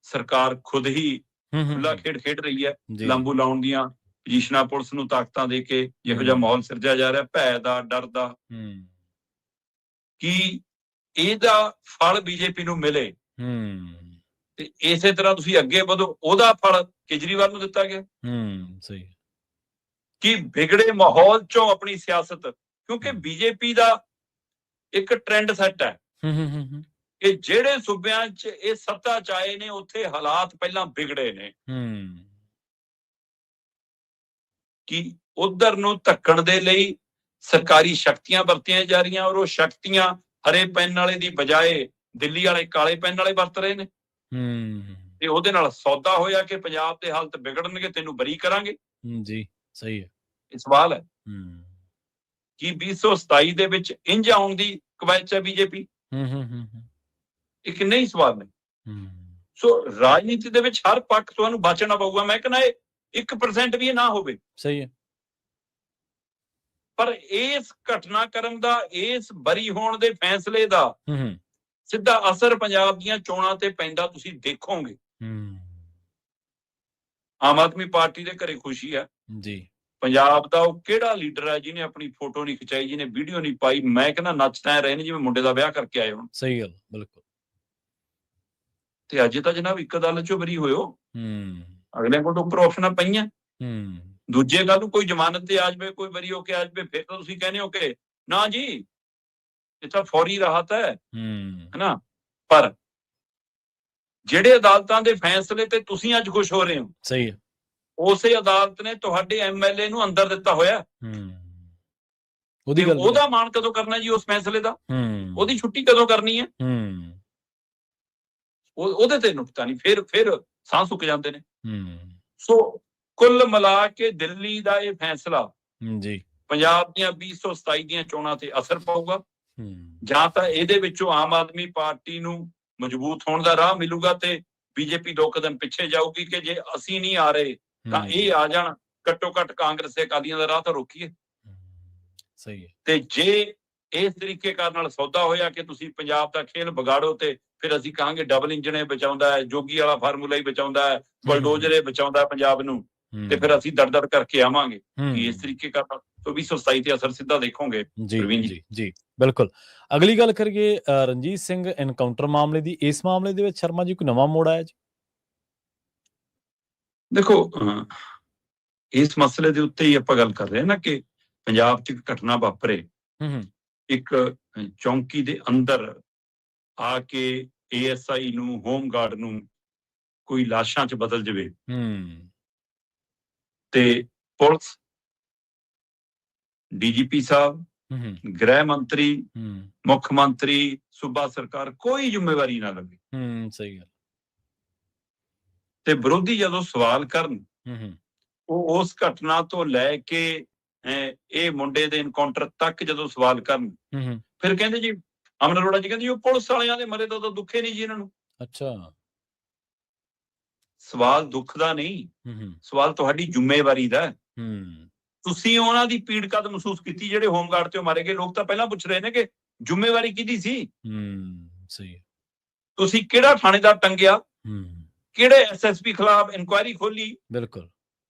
ਸਰਕਾਰ ਖੁਦ ਹੀ ਖੁੱਲਾ ਖੇਡ ਖੇਡ ਰਹੀ ਹੈ, ਲਾਂਬੂ ਲਾਉਣ ਦੀਆਂ ਪੋਜੀਸ਼ਨਾਂ ਪੁਲਿਸ ਨੂੰ ਤਾਕਤਾਂ ਦੇ ਕੇ ਜਿਹੋ ਜਿਹਾ ਮਾਹੌਲ ਸਿਰਜਿਆ ਜਾ ਰਿਹਾ, ਭੈ ਦਾ, ਡਰ ਦਾ, ਕੀ ਇਹਦਾ ਫਲ ਬੀਜੇਪੀ ਨੂੰ ਮਿਲੇ ਤੇ ਇਸੇ ਤਰ੍ਹਾਂ ਤੁਸੀਂ ਅੱਗੇ ਵਧੋ, ਉਹਦਾ ਫਲ ਕੇਜਰੀਵਾਲ ਨੂੰ ਦਿੱਤਾ ਗਿਆ? ਸਹੀ। ਕਿ ਵਿਗੜੇ ਮਾਹੌਲ ਚੋਂ ਆਪਣੀ ਸਿਆਸਤ, ਕਿਉਂਕਿ ਬੀਜੇਪੀ ਦਾ ਇੱਕ ਟ੍ਰੈਂਡ ਸੈੱਟ ਹੈ ਕਿ ਜਿਹੜੇ ਸੂਬਿਆਂ 'ਚ ਇਹ ਸੱਤਾ 'ਚ ਆਏ ਨੇ ਉੱਥੇ ਹਾਲਾਤ ਪਹਿਲਾਂ ਵਿਗੜੇ ਨੇ, ਕਿ ਉਧਰ ਨੂੰ ਧੱਕਣ ਦੇ ਲਈ ਸਰਕਾਰੀ ਸ਼ਕਤੀਆਂ ਵਰਤੀਆਂ ਜਾ ਰਹੀਆਂ, ਔਰ ਉਹ ਸ਼ਕਤੀਆਂ ਹਰੇ ਪੈਨ ਵਾਲੇ ਦੀ ਬਜਾਏ ਦਿੱਲੀ ਵਾਲੇ ਕਾਲੇ ਪੈਨ ਵਾਲੇ ਵਰਤ ਰਹੇ ਨੇ, ਤੇ ਉਹਦੇ ਨਾਲ ਸੌਦਾ ਹੋਇਆ ਕਿ ਪੰਜਾਬ ਦੇ ਹਾਲਤ ਵਿਗੜਨਗੇ, ਤੈਨੂੰ ਬਰੀ ਕਰਾਂਗੇ। ਸਹੀ ਹੈ। ਇਹ ਸਵਾਲ ਹੈ ਹੂੰ ਕਿ 2027 ਦੇ ਵਿੱਚ ਇੰਝ ਆਉਣ ਦੀ ਕਵਾਇਦ 'ਚ ਹੈ ਬੀਜੇਪੀ? ਇਹ ਕਿੰਨੇ ਹੀ ਸਵਾਲ ਨੇ। ਸੋ ਰਾਜਨੀਤੀ ਦੇ ਵਿੱਚ ਹਰ ਪੱਖ ਤੁਹਾਨੂੰ ਬਚਣਾ ਪਊਗਾ। ਮੈਂ ਕਹਿੰਦਾ ਇਹ 1% ਵੀ ਇਹ ਨਾ ਹੋਵੇ। ਸਹੀ ਹੈ। ਪਰ ਇਸ ਘਟਨਾਕ੍ਰਮ ਦਾ, ਇਸ ਬਰੀ ਹੋਣ ਦੇ ਫੈਸਲੇ ਦਾ ਸਿੱਧਾ ਅਸਰ ਪੰਜਾਬ ਦੀਆਂ ਚੋਣਾਂ ਤੇ ਪੈਂਦਾ ਤੁਸੀਂ ਦੇਖੋਗੇ। ਆਮ ਆਦਮੀ ਪਾਰਟੀ ਦੇ ਘਰੇ ਖੁਸ਼ੀ ਹੈ ਜੀ। ਪੰਜਾਬ ਦਾ ਉਹ ਕਿਹੜਾ ਲੀਡਰ ਹੈ ਜਿਹਨੇ ਆਪਣੀ ਫੋਟੋ ਨਹੀਂ ਖਿਚਾਈ, ਜਿਹਨੇ ਵੀਡੀਓ ਨਹੀਂ ਪਾਈ? ਮੈਂ ਕਹਿੰਦਾ ਨੱਚ ਤਾਂ ਰਹੇ ਨੇ ਜਿਵੇਂ ਮੁੰਡੇ ਦਾ ਵਿਆਹ ਕਰਕੇ ਆਏ ਹੋਣ। ਸਹੀ ਗੱਲ, ਬਿਲਕੁਲ। ਤੇ ਅਜੇ ਤਾਂ ਜਨਾਬ ਇੱਕ ਅਦਾਲਤ ਚੋਂ ਬਰੀ ਹੋਇਓ। ਅਗਲੇ ਕੋਲ ਉੱਪਰ ਆਪਸ਼ਨਾਂ ਪਈਆਂ। ਦੂਜੇ ਗੱਲ ਨੂੰ ਕੋਈ ਜ਼ਮਾਨਤ ਤੇ ਆ ਜਾਵੇ, ਕੋਈ ਬਰੀ ਹੋ ਕੇ ਆ ਜਾਵੇ, ਫਿਰ ਤਾਂ ਤੁਸੀਂ ਕਹਿੰਦੇ ਹੋ ਕਿ ਨਾ ਜੀ ਇਹ ਤਾਂ ਫੌਰੀ ਰਾਹਤ ਹੈ ਹੈਨਾ। ਪਰ ਜਿਹੜੇ ਅਦਾਲਤਾਂ ਦੇ ਫੈਸਲੇ ਤੇ ਤੁਸੀਂ ਅੱਜ ਖੁਸ਼ ਹੋ ਰਹੇ ਹੋ, ਸਹੀ ਹੈ, ਉਸੇ ਅਦਾਲਤ ਨੇ ਤੁਹਾਡੇ ਐਮਐਲਏ ਨੂੰ ਅੰਦਰ ਦਿੱਤਾ ਹੋਇਆ। ਉਹਦੀ ਗੱਲ ਉਹਦਾ ਮਾਣ ਕਦੋਂ ਕਰਨਾ ਜੀ ਉਸ ਫੈਸਲੇ ਦਾ? ਉਹਦੀ ਛੁੱਟੀ ਕਦੋਂ ਕਰਨੀ ਹੈ? ਉਹਦੇ ਤੇ ਨੁਕਤਾ ਨਹੀਂ, ਫਿਰ ਸਾਹ ਸੁੱਕ ਜਾਂਦੇ ਨੇ। ਸੋ ਕੁੱਲ ਮਿਲਾ ਕੇ ਦਿੱਲੀ ਦਾ ਇਹ ਫੈਸਲਾ ਜੀ ਪੰਜਾਬ ਦੀਆਂ 2027 ਦੀਆਂ ਚੋਣਾਂ ਤੇ ਅਸਰ ਪਾਊਗਾ। ਜਾਂ ਤਾਂ ਇਹਦੇ ਵਿੱਚੋਂ ਆਮ ਆਦਮੀ ਪਾਰਟੀ ਨੂੰ ਮਜ਼ਬੂਤ ਹੋਣ ਦਾ ਰਾਹ ਮਿਲੂਗਾ ਤੇ ਬੀਜੇਪੀ 2 ਕਦਮ ਪਿੱਛੇ ਜਾਊਗੀ ਕਿ ਜੇ ਅਸੀਂ ਨਹੀਂ ਆ ਰਹੇ ਤਾਂ ਇਹ ਆ ਜਾਣ, ਘੱਟੋ ਘੱਟ ਕਾਂਗਰਸ ਤੇ ਅਕਾਲੀਆਂ ਦਾ ਰਾਹ ਤਾਂ ਰੋਕੀਏ। ਸਹੀ ਹੈ। ਤੇ ਜੇ ਇਸ ਤਰੀਕੇ ਨਾਲ ਸੌਦਾ ਹੋਇਆ ਕਿ ਤੁਸੀਂ ਪੰਜਾਬ ਦਾ ਖੇਲ ਵਿਗਾੜੋ ਤੇ ਫਿਰ ਅਸੀਂ ਕਹਾਂਗੇ ਡਬਲ ਇੰਜਣ ਬਚਾਉਂਦਾ ਹੈ, ਜੋਗੀ ਵਾਲਾ ਫਾਰਮੂਲਾ ਹੀ ਬਚਾਉਂਦਾ ਹੈ, ਬਲਡੋਜ਼ਰ ਇਹ ਬਚਾਉਂਦਾ ਪੰਜਾਬ ਨੂੰ, ਤੇ ਫਿਰ ਅਸੀਂ ਦੜ ਕਰਕੇ ਆਵਾਂਗੇ। ਇਸ ਤਰੀਕੇ ਨਾਲ 2027 ਤੇ ਅਸਰ ਸਿੱਧਾ ਦੇਖੋਗੇ। ਜੀ ਬਿਲਕੁਲ। ਅਗਲੀ ਗੱਲ ਕਰੀਏ ਰਣਜੀਤ ਸਿੰਘ ਐਨਕਾਊਂਟਰ ਮਾਮਲੇ ਦੀ। ਇਸ ਮਾਮਲੇ ਦੇ ਵਿੱਚ ਸ਼ਰਮਾ ਜੀ ਕੋਈ ਨਵਾਂ ਮੋੜ ਆਇਆ ਜੀ? ਦੇਖੋ, ਇਸ ਮਸਲੇ ਦੇ ਉੱਤੇ ਹੀ ਆਪਾਂ ਗੱਲ ਕਰ ਰਹੇ ਹਾਂ ਨਾ ਕਿ ਪੰਜਾਬ 'ਚ ਇੱਕ ਘਟਨਾ ਵਾਪਰੇ, ਇੱਕ ਚੌਂਕੀ ਦੇ ਅੰਦਰ ਆ ਕੇ ASI ਨੂੰ, ਹੋਮਗਾਰਡ ਨੂੰ ਕੋਈ ਲਾਸ਼ਾਂ 'ਚ ਬਦਲ ਜਾਵੇ ਤੇ ਪੁਲਿਸ, DGP ਸਾਹਿਬ, ਗ੍ਰਹਿ ਮੰਤਰੀ, ਮੁੱਖ ਮੰਤਰੀ, ਸੂਬਾ ਸਰਕਾਰ ਕੋਈ ਜ਼ਿੰਮੇਵਾਰੀ ਨਾ ਲਵੇ। ਸਹੀ ਗੱਲ। ਤੇ ਵਿਰੋਧੀ ਜਦੋਂ ਸਵਾਲ ਕਰਨ, ਉਹ ਉਸ ਘਟਨਾ ਤੋਂ ਲੈ ਕੇ ਇਹ ਮੁੰਡੇ ਦੇ ਐਨਕਾਊਂਟਰ ਤੱਕ ਜਦੋਂ ਸਵਾਲ ਕਰਨ, ਫਿਰ ਕਹਿੰਦੇ ਜੀ ਅਮਨ ਅਰੋੜਾ ਜੀ ਕਹਿੰਦੇ ਉਹ ਪੁਲਿਸ ਵਾਲਿਆਂ ਦੇ ਮਰੇ ਦਾ ਤਾਂ ਦੁੱਖ ਹੀ ਨਹੀਂ ਜੀ ਇਹਨਾਂ ਨੂੰ। ਅੱਛਾ। ਸਵਾਲ ਦੁੱਖ ਦਾ ਨਹੀਂ, ਸਵਾਲ ਤੁਹਾਡੀ ਜ਼ਿੰਮੇਵਾਰੀ ਦਾ। ਤੁਸੀਂ ਉਹਨਾਂ ਦੀ ਪੀੜ ਕਦ ਮਹਿਸੂਸ ਕੀਤੀ ਜਿਹੜੇ ਹੋਮਗਾਰਡ ਤੇ ਮਾਰੇ ਗਏ? ਲੋਕ ਤਾਂ ਪਹਿਲਾਂ ਪੁੱਛ ਰਹੇ ਨੇ ਕਿ ਜ਼ਿੰਮੇਵਾਰੀ ਕਿਹਦੀ ਸੀ? ਸਹੀ। ਤੁਸੀਂ ਕਿਹੜਾ ਥਾਣੇਦਾਰ ਟੰਗਿਆ? ਕਿਹੜੇ SSP ਖਿਲਾਫ ਇਨਕੁਆਇਰੀ ਖੋਲੀ? ਬਿਲਕੁਲ।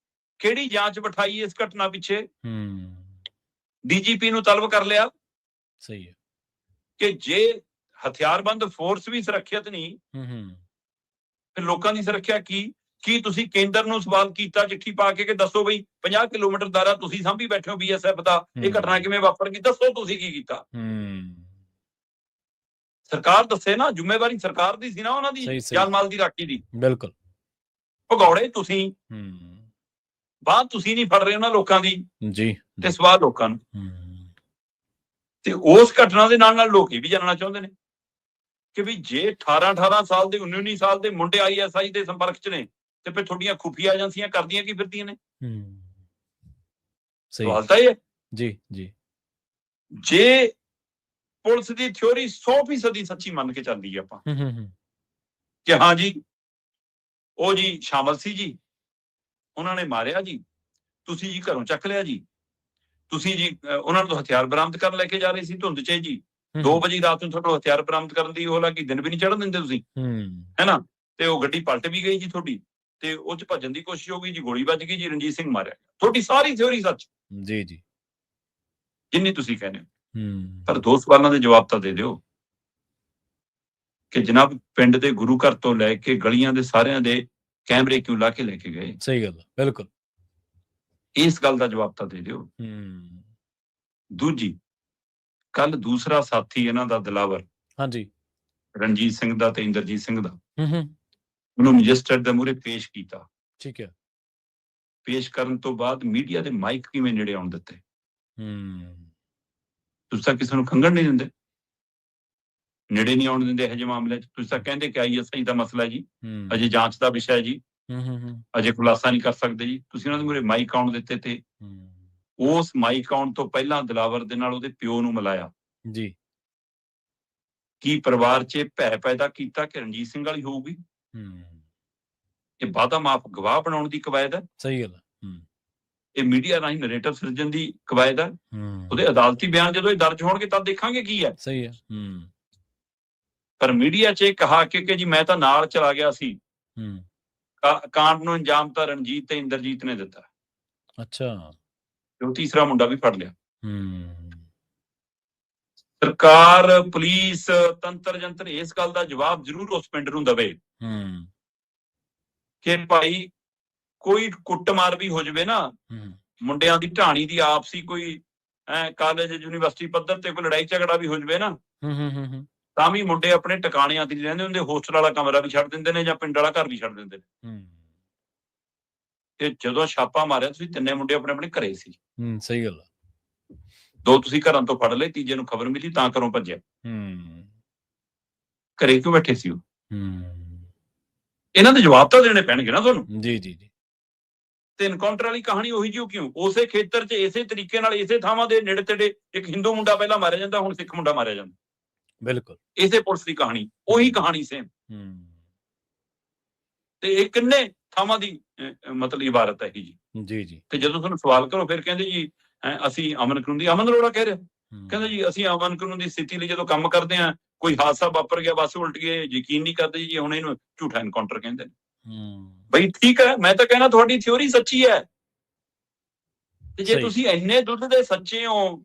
ਕਿਹੜੀ ਜਾਂਚ ਬਿਠਾਈ ਇਸ ਘਟਨਾ ਪਿੱਛੇ? DGP ਨੂੰ ਤਲਬ ਕਰ ਲਿਆ। ਸਹੀ ਹੈ। ਕਿ ਜੇ ਹਥਿਆਰਬੰਦ ਫੋਰਸ ਵੀ ਸੁਰੱਖਿਅਤ ਨਹੀਂ, ਫਿਰ ਲੋਕਾਂ ਦੀ ਸੁਰੱਖਿਆ ਕੀ ਤੁਸੀਂ ਕੇਂਦਰ ਨੂੰ ਸਵਾਲ ਕੀਤਾ ਚਿੱਠੀ ਪਾ ਕੇ ਕਿ ਦੱਸੋ ਬਈ 50 ਕਿਲੋਮੀਟਰ ਦਾਇਰਾ ਤੁਸੀਂ ਸਾਂਭੀ ਬੈਠੇ ਹੋ BSF ਦਾ, ਇਹ ਘਟਨਾ ਕਿਵੇਂ ਵਾਪਰ ਗਈ? ਦੱਸੋ ਤੁਸੀਂ ਕੀ ਕੀਤਾ? ਸਰਕਾਰ ਦੱਸੇ ਨਾ, ਜ਼ਿੰਮੇਵਾਰੀ ਸਰਕਾਰ ਦੀ ਸੀ ਨਾ, ਉਹਨਾਂ ਦੀ ਜਾਨ ਮਾਲ ਦੀ ਰਾਖੀ ਦੀ। ਬਿਲਕੁਲ। ਭਗੌੜੇ ਤੁਸੀਂ, ਬਾਹ ਤੁਸੀਂ ਨਹੀਂ ਫੜ ਰਹੇ ਉਹਨਾਂ ਲੋਕਾਂ ਦੀ ਜੀ, ਤੇ ਸਵਾਲ ਲੋਕਾਂ ਨੂੰ। ਤੇ ਉਸ ਘਟਨਾ ਦੇ ਨਾਲ ਲੋਕ ਇਹ ਵੀ ਜਾਣਨਾ ਚਾਹੁੰਦੇ ਨੇ ਕਿ ਵੀ ਜੇ 18 ਸਾਲ ਦੇ 19 ਸਾਲ ਦੇ ਮੁੰਡੇ ISI ਦੇ ਸੰਪਰਕ 'ਚ ਨੇ ਤੇ ਫਿਰ ਤੁਹਾਡੀਆਂ ਖੁਫੀਆ ਏਜੰਸੀਆਂ ਕਰਦੀਆਂ ਕੀ ਫਿਰਦੀਆਂ ਨੇ? ਸਵਾਲ ਤਾਂ ਇਹ ਹੈ। ਜੀ। ਜੇ ਪੁਲਿਸ ਦੀ ਥਿਉਰੀ 100% ਸੱਚੀ ਮੰਨ ਕੇ ਚੱਲਦੀ ਹੈ ਆਪਾਂ ਕਿ ਹਾਂ ਜੀ ਉਹ ਜੀ ਸ਼ਾਮਲ ਸੀ ਜੀ, ਉਹਨਾਂ ਨੇ ਮਾਰਿਆ ਜੀ, ਤੁਸੀਂ ਜੀ ਘਰੋਂ ਚੱਕ ਲਿਆ ਜੀ, ਤੁਸੀਂ ਜੀ ਉਹਨਾਂ ਨੂੰ ਹਥਿਆਰ ਬਰਾਮਦ ਕਰਨ ਲੈ ਕੇ ਜਾ ਰਹੇ ਸੀ ਧੁੰਦ 'ਚ ਜੀ, 2 ਵਜੇ ਰਾਤ ਨੂੰ ਤੁਹਾਨੂੰ ਹਥਿਆਰ ਬਰਾਮਦ ਕਰਨ ਦੀ ਉਹ ਲੱਗੀ, ਦਿਨ ਵੀ ਨਹੀਂ ਚੜ੍ਹਨ ਦਿੰਦੇ ਤੁਸੀਂ, ਹੈਨਾ? ਤੇ ਉਹ ਗੱਡੀ ਪਲਟ ਵੀ ਗਈ ਜੀ ਤੁਹਾਡੀ, ਤੇ ਉਹ 'ਚ ਭੱਜਣ ਦੀ ਕੋਸ਼ਿਸ਼ ਹੋ ਗਈ ਜੀ, ਗੋਲੀ ਵੱਜ ਗਈ ਜੀ, ਰਣਜੀਤ ਸਿੰਘ ਮਾਰਿਆ। ਤੁਹਾਡੀ ਸਾਰੀ ਥਿਉਰੀ ਸੱਚ ਜੀ ਜਿੰਨੀ ਤੁਸੀਂ ਕਹਿੰਦੇ ਹੋ। ਪਰ 2 ਸਵਾਲਾਂ ਦੇ ਜਵਾਬ ਤਾਂ ਦੇ ਦਿਓ ਕਿ ਜਨਾਬ ਪਿੰਡ ਦੇ ਗੁਰੂ ਘਰ ਤੋਂ ਲੈ ਕੇ ਗਲੀਆਂ ਦੇ ਸਾਰਿਆਂ ਦੇ ਕੈਮਰੇ ਕਿਉਂ ਲਾ ਕੇ ਲੈ ਕੇ ਗਏ? ਸਹੀ ਗੱਲ, ਬਿਲਕੁਲ। ਇਸ ਗੱਲ ਦਾ ਜਵਾਬ ਤਾਂ ਦੇ ਦਿਓ। ਦੂਜੀ, ਕੱਲ ਦੂਸਰਾ ਸਾਥੀ ਇਹਨਾਂ ਦਾ ਦਿਲਾਵਰ, ਹਾਂਜੀ, ਰਣਜੀਤ ਸਿੰਘ ਦਾ ਤੇ ਇੰਦਰਜੀਤ ਸਿੰਘ ਦਾ, ਉਹਨੂੰ ਮੈਜਿਸਟਰੇਟ ਦੇ ਮੂਹਰੇ ਪੇਸ਼ ਕੀਤਾ। ਠੀਕ ਹੈ। ਪੇਸ਼ ਕਰਨ ਤੋਂ ਬਾਅਦ ਮੀਡੀਆ ਦੇ ਮਾਈਕ ਕਿਵੇਂ ਨੇੜੇ ਆਉਣ ਦਿੱਤੇ? ਤੁਸੀਂ ਤਾਂ ਕਿਸੇ ਨੂੰ ਖੰਗਣ ਨਹੀਂ ਦਿੰਦੇ, ਨੇੜੇ ਨਹੀਂ ਆਉਣ ਦਿੰਦੇ ਇਹੋ ਜਿਹੇ ਮਾਮਲੇ 'ਚ। ਤੁਸੀਂ ਤਾਂ ਕਹਿੰਦੇ ਕਿ ISI ਦਾ ਮਸਲਾ ਜੀ, ਅਜੇ ਜਾਂਚ ਦਾ ਵਿਸ਼ਾ ਹੈ ਜੀ, ਅਜੇ ਖੁਲਾਸਾ ਨਹੀਂ ਕਰ ਸਕਦੇ ਜੀ। ਤੁਸੀਂ ਉਹਨਾਂ ਦੇ ਮੂਹਰੇ ਮਾਈਕ ਆਉਣ ਦਿੱਤੇ ਤੇ ਉਸ ਮਾਈਕ ਆਉਣ ਤੋਂ ਪਹਿਲਾਂ ਦਿਲਾਵਰ ਦੇ ਨਾਲ ਉਹਦੇ ਪਿਓ ਨੂੰ ਮਿਲਾਇਆ ਜੀ। ਕੀ ਪਰਿਵਾਰ 'ਚ ਭੈ ਪੈਦਾ ਕੀਤਾ ਕਿ ਰਣਜੀਤ ਸਿੰਘ ਵਾਲੀ ਹੋਊਗੀ? ਇਹ ਵਾਅਦਾ ਮਾਫ ਗਵਾਹ ਬਣਾਉਣ ਦੀ ਕਵਾਇਦ ਹੈ। ਸਹੀ ਗੱਲ। ਇਹ ਮੀਡੀਆ ਰਾਹੀਂ ਨਰੇਟਿਵ ਸਿਰਜਣ ਦੀ ਕਵਾਇਦ ਹੈ। ਉਹਦੇ ਅਦਾਲਤੀ ਬਿਆਨ ਜਦੋਂ ਇਹ ਦਰਜ ਹੋਣਗੇ ਤਾਂ ਦੇਖਾਂਗੇ ਕੀ ਹੈ। ਸਹੀ ਹੈ। ਪਰ ਮੀਡੀਆ 'ਚ ਇਹ ਕਹਾ ਕਿ ਜੀ ਮੈਂ ਤਾਂ ਨਾਲ ਚਲਾ ਗਿਆ ਸੀ, ਕਾਂਡ ਨੂੰ ਅੰਜਾਮ ਤਾਂ ਰਣਜੀਤ ਤੇ ਇੰਦਰਜੀਤ ਨੇ ਦਿੱਤਾ। ਅੱਛਾ। ਤੇ ਉਹ ਤੀਸਰਾ ਮੁੰਡਾ ਵੀ ਫੜ ਲਿਆ। ਸਰਕਾਰ, ਪੁਲਿਸ, ਤੰਤਰ ਜੰਤਰ ਇਸ ਗੱਲ ਦਾ ਜਵਾਬ ਜ਼ਰੂਰ ਉਸ ਪਿੰਡ ਨੂੰ ਦਵੇ ਕਿ ਭਾਈ ਕੋਈ ਕੁੱਟਮਾਰ ਵੀ ਹੋ ਜਾਵੇ ਨਾ, ਮੁੰਡਿਆਂ ਦੀ ਢਾਣੀ ਦੀ ਆਪਸੀ ਕੋਈ ਕਾਲਜ ਯੂਨੀਵਰਸਿਟੀ ਪੱਧਰ ਤੇ ਕੋਈ ਲੜਾਈ ਝਗੜਾ ਵੀ ਹੋ ਜਾਵੇ ਨਾ, ਤਾਂ ਵੀ ਮੁੰਡੇ ਆਪਣੇ ਟਿਕਾਣਿਆਂ ਤੇ ਰਹਿੰਦੇ ਹੁੰਦੇ, ਹੋਸਟਲ ਵਾਲਾ ਕਮਰਾ ਵੀ ਛੱਡ ਦਿੰਦੇ ਨੇ ਜਾਂ ਪਿੰਡ ਵਾਲਾ ਘਰ ਵੀ ਛੱਡ ਦਿੰਦੇ ਨੇ। ਤੇ ਜਦੋਂ ਛਾਪਾ ਮਾਰਿਆ ਤੁਸੀਂ ਤਿੰਨੇ ਮੁੰਡੇ ਆਪਣੇ ਆਪਣੇ ਘਰੇ ਸੀ। ਸਹੀ ਗੱਲ। 2 ਤੁਸੀਂ ਘਰਾਂ ਤੋਂ ਫੜ ਲਏ, ਤੀਜੇ ਨੂੰ ਖਬਰ ਮਿਲੀ ਤਾਂ ਘਰੋਂ ਭੱਜਿਆ। ਘਰੇ ਕਿਉਂ ਬੈਠੇ ਸੀ ਉਹ? ਇਹਨਾਂ ਦੇ ਜਵਾਬ ਤਾਂ ਦੇਣੇ ਪੈਣਗੇ ਨਾ ਤੁਹਾਨੂੰ। ਜੀ ਜੀ ਜੀ। ਤੇ ਐਨਕਾਊਂਟਰ ਵਾਲੀ ਕਹਾਣੀ ਉਹੀ ਜਿਹੀ ਕਿਉਂ? ਉਸੇ ਖੇਤਰ 'ਚ ਇਸੇ ਤਰੀਕੇ ਨਾਲ ਇਸੇ ਥਾਵਾਂ ਦੇ ਨੇੜੇ ਤੇੜੇ ਇੱਕ ਹਿੰਦੂ ਮੁੰਡਾ ਪਹਿਲਾਂ ਮਾਰਿਆ ਜਾਂਦਾ, ਹੁਣ ਸਿੱਖ ਮੁੰਡਾ ਮਾਰਿਆ ਜਾਂਦਾ। ਬਿਲਕੁਲ ਇਸੇ ਪੁਲਿਸ ਦੀ ਕਹਾਣੀ, ਉਹੀ ਕਹਾਣੀ ਸੇਮ। ਤੇ ਇਹ ਕਿੰਨੇ ਥਾਵਾਂ ਦੀ ਮਤਲਬ ਇਬਾਰਤ ਹੈ ਜੀ। ਜੀ ਜੀ। ਤੇ ਜਦੋਂ ਤੁਹਾਨੂੰ ਸਵਾਲ ਕਰੋ ਫਿਰ ਕਹਿੰਦੇ ਜੀ ਅਸੀਂ ਅਮਨ ਕਾਨੂੰਨ ਦੀ, ਅਮਨ ਅਰੋੜਾ ਕਹਿ ਰਿਹਾ, ਕਹਿੰਦਾ ਜੀ ਅਸੀਂ ਅਮਨ ਕਾਨੂੰਨ ਦੀ ਸਥਿਤੀ ਲਈ ਜਦੋਂ ਕੰਮ ਕਰਦੇ ਹਾਂ, ਕੋਈ ਹਾਦਸਾ ਵਾਪਰ ਗਿਆ, ਬੱਸ ਉਲਟ ਗਈ, ਯਕੀਨ ਨਹੀਂ ਕਰਦੇ ਜੀ, ਹੁਣ ਇਹਨੂੰ ਝੂਠਾ ਐਨਕਾਊਂਟਰ ਕਹਿੰਦੇ ਨੇ। ਬਈ ਠੀਕ ਹੈ, ਮੈਂ ਤਾਂ ਕਹਿਣਾ ਤੁਹਾਡੀ ਥਿਉਰੀ ਸੱਚੀ ਹੈ। ਤੇ ਜੇ ਤੁਸੀਂ ਇੰਨੇ ਦੁੱਧ ਦੇ ਸੱਚੇ ਹੋ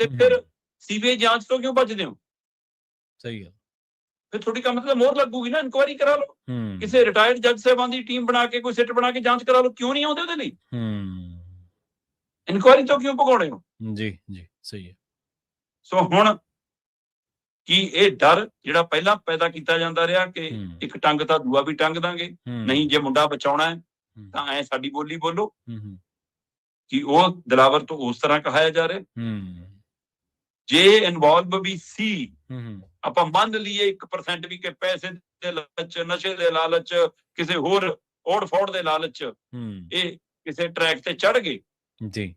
ਤੇ ਫਿਰ ਸੀਬੀਆਈ ਜਾਂਚ ਤੋਂ ਕਿਉਂ ਭੱਜਦੇ ਹੋ? ਸਹੀ ਹੈ। ਫਿਰ ਤੁਹਾਡੀ ਕੰਮ ਤੇ ਮੋਹਰ ਲੱਗੂਗੀ ਨਾ, ਇਨਕੁਆਇਰੀ ਕਰਾ ਲਓ, ਕਿਸੇ ਰਿਟਾਇਰਡ ਜੱਜ ਸਾਹਿਬਾਨ ਦੀ ਟੀਮ ਬਣਾ ਕੇ ਕੋਈ ਸਿੱਟ ਬਣਾ ਕੇ ਜਾਂਚ ਕਰਾ ਲਓ। ਕਿਉਂ ਨਹੀਂ ਆਉਂਦੇ ਉਹਦੇ ਲਈ? ਇਨਕੁਆਇਰੀ ਤੋਂ ਕਿਉਂ ਭਗਾਉਣੇ ਹੋ? ਜੀ ਜੀ। ਸਹੀ ਹੈ। ਸੋ ਹੁਣ ਕੀ ਇਹ ਡਰ ਜਿਹੜਾ ਪਹਿਲਾਂ ਪੈਦਾ ਕੀਤਾ ਜਾਂਦਾ ਰਿਹਾ ਕਿ ਇੱਕ ਟੰਗ ਤਾਂ ਦੂਆ ਵੀ ਟੰਗ ਦਾਂਗੇ, ਨਹੀਂ ਜੇ ਮੁੰਡਾ ਬਚਾਉਣਾ ਹੈ ਤਾਂ ਐ ਸਾਡੀ ਬੋਲੀ ਬੋਲੋ, ਕਿ ਉਹ ਦਿਲਾਵਰ ਤੋਂ ਉਸ ਤਰ੍ਹਾਂ ਕਹਾਇਆ ਜਾ ਰਿਹਾ? ਜੇ ਇਨਵੋਲਵ ਵੀ ਸੀ, ਆਪਾਂ ਮੰਨ ਲਈਏ 1% ਵੀ ਕਿ ਪੈਸੇ ਦੇ ਲਾਲਚ, ਨਸ਼ੇ ਦੇ ਲਾਲਚ, ਕਿਸੇ ਹੋਰ ਓੜ ਫੋੜ ਦੇ ਲਾਲਚ ਇਹ ਕਿਸੇ ਟਰੈਕ ਤੇ ਚੜ ਗਏ ਜੀ,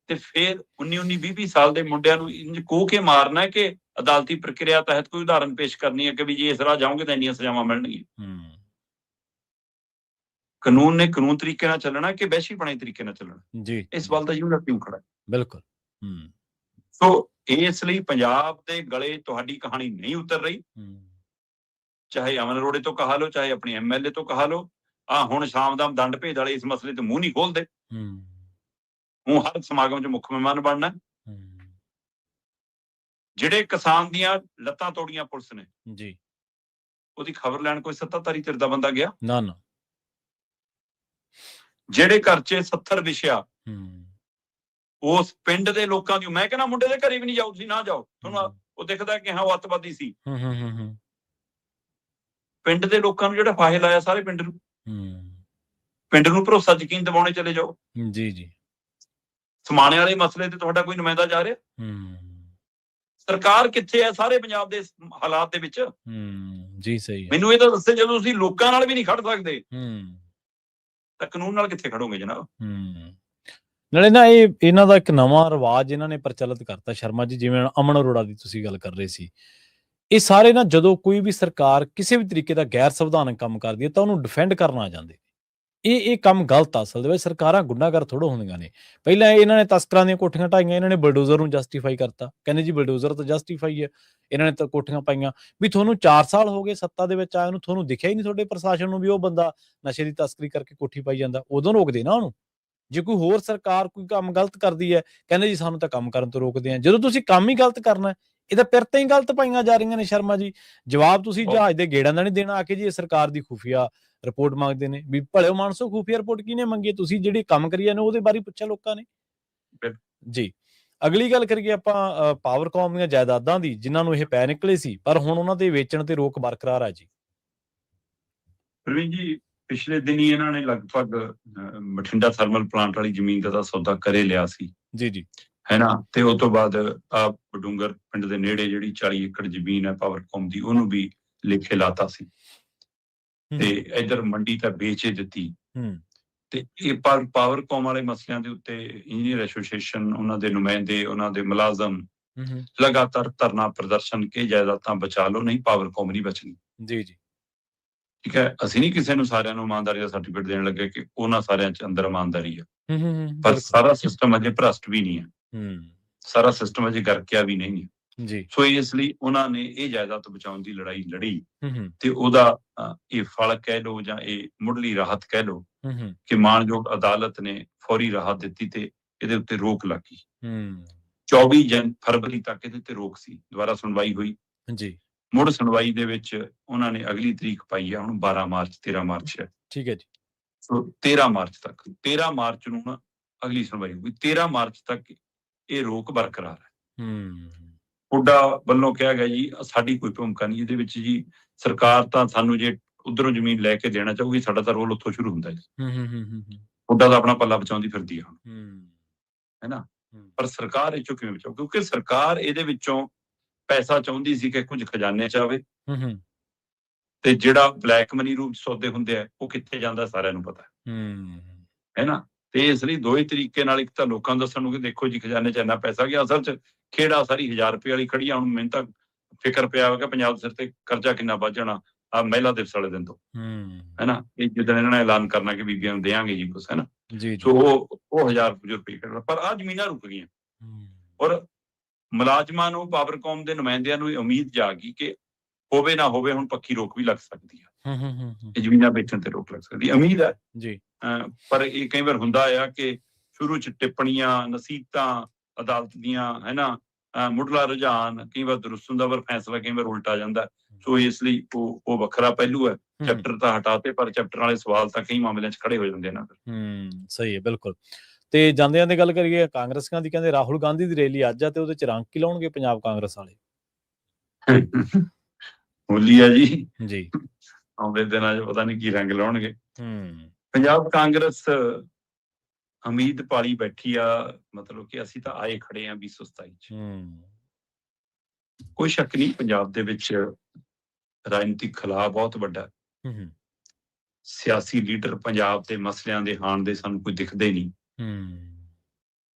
ਤੇ ਫਿਰ 19 20 ਸਾਲ ਦੇ ਮੁੰਡਿਆਂ ਨੂੰ ਇੰਜ ਕੋਹ ਕੇ ਮਾਰਨਾ ਕਿ ਅਦਾਲਤੀ ਪ੍ਰਕਿਰਿਆ ਤਹਿਤ ਕੋਈ ਉਦਾਹਰਨ ਪੇਸ਼ ਕਰਨੀ ਹੈ ਕਿ ਵੀ ਜੇ ਇਸ ਰਾਹ ਜਾਓਗੇ ਤਾਂ ਇੰਨੀਆਂ ਸਜ਼ਾਵਾਂ ਮਿਲਣਗੀਆਂ। ਕਾਨੂੰਨ ਨੇ ਕਾਨੂੰਨ ਤਰੀਕੇ ਨਾਲ ਚੱਲਣਾ ਕਿ ਵਹਿਸ਼ੀਪਣੇ ਤਰੀਕੇ ਨਾਲ ਚੱਲਣਾ ਜੀ, ਇਸ ਵੱਲ ਦਾ ਯੂਨਿਟ ਕਿਉਂ ਖੜਾ? ਬਿਲਕੁਲ। ਸੋ ਇਸ ਲਈ ਪੰਜਾਬ ਦੇ ਗਲੇ ਤੁਹਾਡੀ ਕਹਾਣੀ ਨਹੀਂ ਉਤਰ ਰਹੀ, ਚਾਹੇ ਅਮਨ ਅਰੋੜੇ ਤੋਂ ਕਹਾ ਲਓ, ਚਾਹੇ ਆਪਣੀ MLA ਤੋਂ ਕਹਾ ਲਓ। ਹੁਣ ਸ਼ਾਮ ਦਾ ਦੰਡ ਭੇਦ ਵਾਲੇ ਇਸ ਮਸਲੇ ਤੇ ਮੂੰਹ ਨਹੀਂ ਖੋਲਦੇ। ਉਹ ਹਰ ਸਮਾਗਮ 'ਚ ਮੁੱਖ ਮਹਿਮਾਨ ਬਣਨਾ। ਜਿਹੜੇ ਕਿਸਾਨ ਦੀਆਂ ਲੱਤਾਂ ਤੋੜੀਆਂ ਪੁਲਿਸ ਨੇ ਜੀ, ਉਹਦੀ ਖਬਰ ਲੈਣ ਕੋਈ ਸੱਤਾਧਾਰੀ ਧਿਰ ਦਾ ਬੰਦਾ ਗਿਆ? ਨਾ ਨਾ। ਜਿਹੜੇ ਘਰ 'ਚ 70 ਵਿਛਿਆ, ਉਸ ਪਿੰਡ ਦੇ ਲੋਕਾਂ ਦੀ, ਮੈਂ ਕਹਿੰਦਾ ਮੁੰਡੇ ਦੇ ਘਰੇ ਵੀ ਨਹੀਂ ਜਾਓ, ਤੁਸੀਂ ਨਾ ਜਾਓ, ਤੁਹਾਨੂੰ ਉਹ ਦਿਖਦਾ ਕਿ ਹਾਂ ਉਹ ਅੱਤਵਾਦੀ ਸੀ। ਪਿੰਡ ਦੇ ਲੋਕਾਂ ਨੂੰ ਜਿਹੜਾ ਫਾਹੇ ਲਾਇਆ ਸਾਰੇ ਪਿੰਡ ਨੂੰ ਭਰੋਸਾ ਯਕੀਨ ਦਿਵਾਉਣੇ ਚਲੇ ਜਾਓ ਜੀ ਜੀ। ਸਮਾਣੇ ਵਾਲੇ ਮਸਲੇ ਤੇ ਤੁਹਾਡਾ ਕੋਈ ਨੁਮਾਇੰਦਾ ਜਾ ਰਿਹਾ? ਸਰਕਾਰ ਕਿੱਥੇ ਹੈ ਸਾਰੇ ਪੰਜਾਬ ਦੇ ਹਾਲਾਤ ਦੇ ਵਿੱਚ? ਜੀ ਸਹੀ ਹੈ। ਮੈਨੂੰ ਇਹ ਤਾਂ ਦੱਸੇ, ਜਦੋਂ ਤੁਸੀਂ ਲੋਕਾਂ ਨਾਲ ਵੀ ਨਹੀਂ ਖੜ ਸਕਦੇ ਤਾਂ ਕਾਨੂੰਨ ਨਾਲ ਕਿੱਥੇ ਖੜੋਗੇ ਜਨਾਬ? ਨਾਲੇ ਨਾ ਇਹਨਾਂ ਦਾ ਇੱਕ ਨਵਾਂ ਰਿਵਾਜ ਇਹਨਾਂ ਨੇ ਪ੍ਰਚਲਿਤ ਕਰਤਾ ਸ਼ਰਮਾ ਜੀ, ਜਿਵੇਂ ਅਮਨ ਅਰੋੜਾ ਦੀ ਤੁਸੀਂ ਗੱਲ ਕਰ ਰਹੇ ਸੀ। ਇਹ ਸਾਰੇ ਨਾ ਜਦੋਂ ਕੋਈ ਵੀ ਸਰਕਾਰ ਕਿਸੇ ਵੀ ਤਰੀਕੇ ਦਾ ਗੈਰ ਸੰਵਿਧਾਨਕ ਕੰਮ ਕਰਦੀ ਹੈ ਤਾਂ ਉਹਨੂੰ ਡਿਫੈਂਡ ਕਰਨ ਆ ਜਾਂਦੇ। ਇਹ ਕੰਮ ਗਲਤ ਆ। ਅਸਲ ਦੇ ਵਿੱਚ ਸਰਕਾਰਾਂ ਗੁੰਡਾਗਰ ਥੋੜ੍ਹਾ ਹੁੰਦੀਆਂ ਨੇ। ਪਹਿਲਾਂ ਇਹਨਾਂ ਨੇ ਤਸਕਰਾਂ ਦੀਆਂ ਕੋਠੀਆਂ ਢਾਈਆਂ, ਇਹਨਾਂ ਨੇ ਬਲਡੋਜ਼ਰ ਨੂੰ ਜਸਟੀਫਾਈ ਕਰਤਾ, ਕਹਿੰਦੇ ਜੀ ਬਲਡੋਜ਼ਰ ਤਾਂ ਜਸਟੀਫਾਈ ਹੈ। ਇਹਨਾਂ ਨੇ ਤਾਂ ਕੋਠੀਆਂ ਪਾਈਆਂ ਵੀ ਤੁਹਾਨੂੰ 4 ਸਾਲ ਹੋ ਗਏ ਸੱਤਾ ਦੇ ਵਿੱਚ ਆਇਆ ਨੂੰ, ਤੁਹਾਨੂੰ ਦਿਖਿਆ ਹੀ ਨਹੀਂ ਤੁਹਾਡੇ ਪ੍ਰਸ਼ਾਸਨ ਨੂੰ ਵੀ ਉਹ ਬੰਦਾ ਨਸ਼ੇ ਦੀ ਤਸਕਰੀ ਕਰਕੇ ਕੋਠੀ ਪਾਈ ਜਾਂਦਾ। ਉਦੋਂ ਰੋਕਦੇ ਨਾ ਉਹਨੂੰ। ਜੇ ਕੋਈ ਹੋਰ ਸਰਕਾਰ ਕੋਈ ਕੰਮ ਗਲਤ ਕਰਦੀ ਹੈ, ਕਹਿੰਦੇ ਜੀ ਸਾਨੂੰ ਤਾਂ ਕੰਮ ਕਰਨ ਤੋਂ ਰੋਕਦੇ ਆ। ਜਦੋਂ ਤੁਸੀਂ ਕੰਮ ਹੀ ਗਲਤ ਕਰਨਾ, ਇਹ ਤਾਂ ਪਿਰਤਾਂ ਹੀ ਗਲਤ ਪਾਈਆਂ ਜਾ ਰਹੀਆਂ ਨੇ ਸ਼ਰਮਾ ਜੀ। ਜਵਾਬ ਤੁਸੀਂ ਜਹਾਜ਼ ਦੇ ਗੇੜਾਂ ਦਾ ਨਹੀਂ ਦੇਣਾ ਆ ਕੇ ਜੀ ਇਹ ਸਰਕਾਰ ਦੀ ਖੁਫੀਆ ਰਿਪੋਰਟ ਮੰਗਦੇ ਨੇ। ਵੀ ਭਲਿਓ ਮਾਨਸੋ, ਖੁਫੀਆ ਰਿਪੋਰਟ ਕਿਹਨੇ ਮੰਗੀ? ਤੁਸੀਂ ਜਿਹੜੇ ਕੰਮ ਕਰੀ ਜਾਂਦੇ ਉਹਦੇ ਬਾਰੇ ਪੁੱਛਿਆ ਲੋਕਾਂ ਨੇ ਜੀ। ਅਗਲੀ ਗੱਲ ਕਰੀਏ ਆਪਾਂ ਪਾਵਰਕਾਮ ਦੀਆਂ ਜਾਇਦਾਦਾਂ ਦੀ, ਜਿਨ੍ਹਾਂ ਨੂੰ ਇਹ ਪੈ ਨਿਕਲੇ ਸੀ ਪਰ ਹੁਣ ਉਹਨਾਂ ਦੇ ਵੇਚਣ ਤੇ ਰੋਕ ਬਰਕਰਾਰ ਹੈ ਜੀ। ਪ੍ਰਵੀਨ ਜੀ, ਪਿਛਲੇ ਦਿਨੀ ਇਹਨਾਂ ਨੇ ਲਗਭਗ ਬਠਿੰਡਾ ਥਰਮਲ ਪਲਾਂਟ ਵਾਲੀ ਜ਼ਮੀਨ ਦਾ ਤਾਂ ਸੌਦਾ ਕਰੇ ਲਿਆ ਸੀ ਜੀ ਜੀ, ਹੈ ਨਾ। ਤੇ ਉਸ ਤੋਂ ਬਾਅਦ ਬਡੂੰਗਰ ਪਿੰਡ ਦੇ ਨੇੜੇ ਜਿਹੜੀ 40 ਏਕੜ ਜ਼ਮੀਨ ਹੈ ਪਾਵਰਕਾਮ ਦੀ, ਉਹਨੂੰ ਵੀ ਲੇਖੇ ਲਾਤਾ ਸੀ। ਤੇ ਇਧਰ ਮੰਡੀ ਤਾਂ ਵੇਚ ਹੀ ਦਿੱਤੀ। ਹੂੰ ਤੇ ਇਹ ਪਾਵਰਕੌਮ ਵਾਲੇ ਮਸਲਿਆਂ ਦੇ ਉੱਤੇ ਇੰਜੀਨੀਅਰ ਐਸੋਸੀਏਸ਼ਨ, ਉਹਨਾਂ ਦੇ ਨੁਮਾਇੰਦੇ, ਉਹਨਾਂ ਦੇ ਮੁਲਾਜ਼ਮ ਹੂੰ ਲਗਾਤਾਰ ਧਰਨਾ ਪ੍ਰਦਰਸ਼ਨ ਕੇ ਜਾਇਦਾਦਾਂ ਬਚਾ ਲਓ, ਨਹੀਂ ਪਾਵਰਕੌਮ ਨਹੀਂ ਬਚਣੀ। ਜੀ ਜੀ ਠੀਕ ਹੈ, ਅਸੀਂ ਨਹੀਂ ਕਿਸੇ ਨੂੰ ਸਾਰਿਆਂ ਨੂੰ ਇਮਾਨਦਾਰੀ ਦਾ ਸਰਟੀਫਿਕੇਟ ਦੇਣ ਲੱਗੇ ਕਿ ਉਹਨਾਂ ਸਾਰਿਆਂ 'ਚ ਅੰਦਰ ਇਮਾਨਦਾਰੀ ਆ, ਪਰ ਬਿਲਕੁਲ ਸਾਰਾ ਸਿਸਟਮ ਅਜੇ ਭ੍ਰਸ਼ਟ ਵੀ ਨਹੀਂ ਹੈ, ਹੂੰ ਸਾਰਾ ਸਿਸਟਮ ਅਜੇ ਗਰਕਿਆ ਵੀ ਨਹੀਂ ਹੈ। ਜੀ ਸੋ ਇਸ ਲਈ ਉਹਨਾਂ ਨੇ ਇਹ ਜਾਇਦਾਦ ਬਚਾਉਣ ਦੀ ਲੜਾਈ ਲੜੀ ਹੂੰ ਤੇ ਉਹਦਾ ਇਹ ਫਲ ਕਹਿ ਲਓ ਜਾਂ ਇਹ ਮੁੱਢਲੀ ਰਾਹਤ ਕਹਿ ਲਓ ਹੂੰ ਕਿ ਮਾਣਯੋਗ ਅਦਾਲਤ ਨੇ ਫੌਰੀ ਰਾਹਤ ਦਿੱਤੀ ਤੇ ਇਹਦੇ ਉੱਤੇ ਰੋਕ ਲੱਗ ਗਈ। ਹੂੰ 24 ਫਰਵਰੀ ਤੱਕ ਇਹਦੇ ਤੇ ਰੋਕ ਸੀ। ਦੁਬਾਰਾ ਸੁਣਵਾਈ ਹੋਈ, ਜੀ ਮੁੜ ਸੁਣਵਾਈ ਦੇ ਵਿੱਚ ਉਹਨਾਂ ਨੇ ਅਗਲੀ ਤਰੀਕ ਪਾਈ ਆ ਹੁਣ 12 ਮਾਰਚ 13 ਮਾਰਚ ਹੈ। ਠੀਕ ਹੈ ਜੀ ਸੋ 13 ਮਾਰਚ ਤੱਕ, 13 ਮਾਰਚ ਨੂੰ ਨਾ ਅਗਲੀ ਸੁਣਵਾਈ ਹੋਈ। 13 ਮਾਰਚ ਤੱਕ ਇਹ ਰੋਕ ਬਰਕਰਾਰ ਹੈ। ਹੁੱਡਾ ਵੱਲੋਂ ਕਿਹਾ ਗਿਆ ਜੀ ਸਾਡੀ ਕੋਈ ਭੂਮਿਕਾ ਨਹੀਂ ਇਹਦੇ ਵਿੱਚ ਜੀ, ਸਰਕਾਰ ਤਾਂ ਸਾਨੂੰ ਜੇ ਉਧਰੋਂ ਜ਼ਮੀਨ ਲੈ ਕੇ ਦੇਣਾ ਚਾਹੂਗੀ, ਸਾਡਾ ਤਾਂ ਰੋਲ ਉੱਥੋਂ ਸ਼ੁਰੂ ਹੁੰਦਾ ਜੀ। ਹੁੱਡਾ ਤਾਂ ਆਪਣਾ ਪੱਲਾ ਬਚਾਉਂਦੀ ਫਿਰਦੀ ਆ ਹੁਣ, ਹੈ ਨਾ। ਪਰ ਸਰਕਾਰ ਇਹ ਚੋਂ ਕਿਵੇਂ ਬਚਾਊ, ਕਿਉਂਕਿ ਸਰਕਾਰ ਇਹਦੇ ਵਿੱਚੋਂ ਪੈਸਾ ਚਾਹੁੰਦੀ ਸੀ ਕਿ ਕੁਝ ਖਜ਼ਾਨੇ ਚ ਆਵੇ, ਤੇ ਜਿਹੜਾ ਬਲੈਕ ਮਨੀ ਰੂਪ ਸੌਦੇ ਹੁੰਦੇ ਆ ਉਹ ਕਿੱਥੇ ਜਾਂਦਾ ਸਾਰਿਆਂ ਨੂੰ ਪਤਾ ਹੈ ਨਾ। ਤੇ ਇਸ ਲਈ ਦੋਏ ਤਰੀਕੇ ਨਾਲ, ਇੱਕ ਤਾਂ ਲੋਕਾਂ ਨੂੰ ਦੱਸਣ ਨੂੰ ਕਿ ਦੇਖੋ ਜੀ ਖਜ਼ਾਨੇ ਚ ਇੰਨਾ ਪੈਸਾ ਗਿਆ, ਅਸਲ ਚ ਖੇੜਾ ਸਾਰੀ 1000 ਰੁਪਏ ਵਾਲੀ ਖੜੀ ਆ। ਹੁਣ ਮੈਨੂੰ ਤਾਂ ਫਿਕਰ ਪਿਆ ਹੋਗਾ ਪੰਜਾਬ ਸਿਰ ਤੇ ਕਰਜ਼ਾ ਕਿੰਨਾ ਵੱਧ ਜਾਣਾ ਆ ਮਹਿਲਾ ਦਿਵਸ ਵਾਲੇ ਦਿਨ ਤੋਂ, ਹੈ ਨਾ। ਇਹ ਜਿੱਦਣ ਇਹਨਾਂ ਨੇ ਐਲਾਨ ਕਰਨਾ ਕਿ ਬੀਬੀਆਂ ਨੂੰ ਦੇਾਂਗੇ ਜੀ ਕੁਛ, ਹੈ ਨਾ। ਸੋ ਉਹ 1000 ਰੁਪਏ ਕਰਨਾ, ਪਰ ਆ ਜ਼ਮੀਨਾਂ ਰੁਕ ਗਈਆਂ। ਔਰ ਮੁਲਾਜ਼ਮਾਂ ਨੂੰ, ਪਾਵਰਕੌਮ ਦੇ ਨੁਮਾਇੰਦਿਆਂ ਨੂੰ ਉਮੀਦ ਜਾਗੀ ਕਿ ਹੋਵੇ ਨਾ ਹੋਵੇ ਹੁਣ ਪੱਕੀ ਰੋਕ ਵੀ ਲੱਗ ਸਕਦੀ ਹੈ, ਇਹ ਜ਼ਮੀਨਾਂ ਵੇਚਣ ਤੇ ਰੋਕ ਲੱਗ ਸਕਦੀ ਹੈ, ਉਮੀਦ ਹੈ ਜੀ। ਪਰ ਇਹ ਕਈ ਵਾਰ ਹੁੰਦਾ ਆ ਕਿ ਸ਼ੁਰੂ ਚ ਟਿੱਪਣੀਆਂ, ਨਸੀਹਤਾਂ ਅਦਾਲਤ ਦੀਆਂ, ਹੈ ਨਾ, ਮੁੱਢਲਾ ਰੁਝਾਨ ਕਈ ਵਾਰ ਦਰੁਸਤ ਹੁੰਦਾ, ਪਰ ਫੈਸਲਾ ਕਈ ਵਾਰ ਉਲਟਾ ਜਾਂਦਾ। ਸੋ ਇਸ ਲਈ ਉਹ ਵੱਖਰਾ ਪਹਿਲੂ ਹੈ। ਚੈਪਟਰ ਤਾਂ ਹਟਾਤੇ, ਪਰ ਚੈਪਟਰ ਵਾਲੇ ਸਵਾਲ ਤਾਂ ਕਈ ਮਾਮਲਿਆਂ 'ਚ ਖੜੇ ਹੋ ਜਾਂਦੇ ਨੇ। ਸਹੀ ਹੈ, ਬਿਲਕੁਲ। ਤੇ ਜਾਂਦੇ ਦੀ ਗੱਲ ਕਰੀਏ ਕਾਂਗਰਸੀਆਂ ਦੀ, ਕਹਿੰਦੇ ਰਾਹੁਲ ਗਾਂਧੀ ਦੀ ਰੈਲੀ ਅੱਜ ਆ ਤੇ ਉਹਦੇ ਚ ਰੰਗ ਕੀ ਲਾਉਣਗੇ ਪੰਜਾਬ ਕਾਂਗਰਸ ਵਾਲੇ? ਹੋਲੀ ਆ ਜੀ ਜੀ, ਆਉਂਦੇ ਦਿਨਾਂ 'ਚ ਪਤਾ ਨਹੀਂ ਕੀ ਰੰਗ ਲਾਉਣਗੇ। ਪੰਜਾਬ ਕਾਂਗਰਸ ਉਮੀਦ ਪਾਲੀ ਬੈਠੀ ਆ, ਮਤਲਬ ਕਿ ਅਸੀਂ ਤਾਂ ਆਏ ਖੜੇ ਆ 2027 ਚ। ਕੋਈ ਸ਼ੱਕ ਨਹੀਂ ਪੰਜਾਬ ਦੇ ਵਿੱਚ ਰਾਜਨੀਤਿਕ ਖਲਾਅ ਬਹੁਤ ਵੱਡਾ, ਸਿਆਸੀ ਲੀਡਰ ਪੰਜਾਬ ਦੇ ਮਸਲਿਆਂ ਦੇ ਹਾਣ ਦੇ ਸਾਨੂੰ ਕੋਈ ਦਿਖਦੇ ਨਹੀਂ।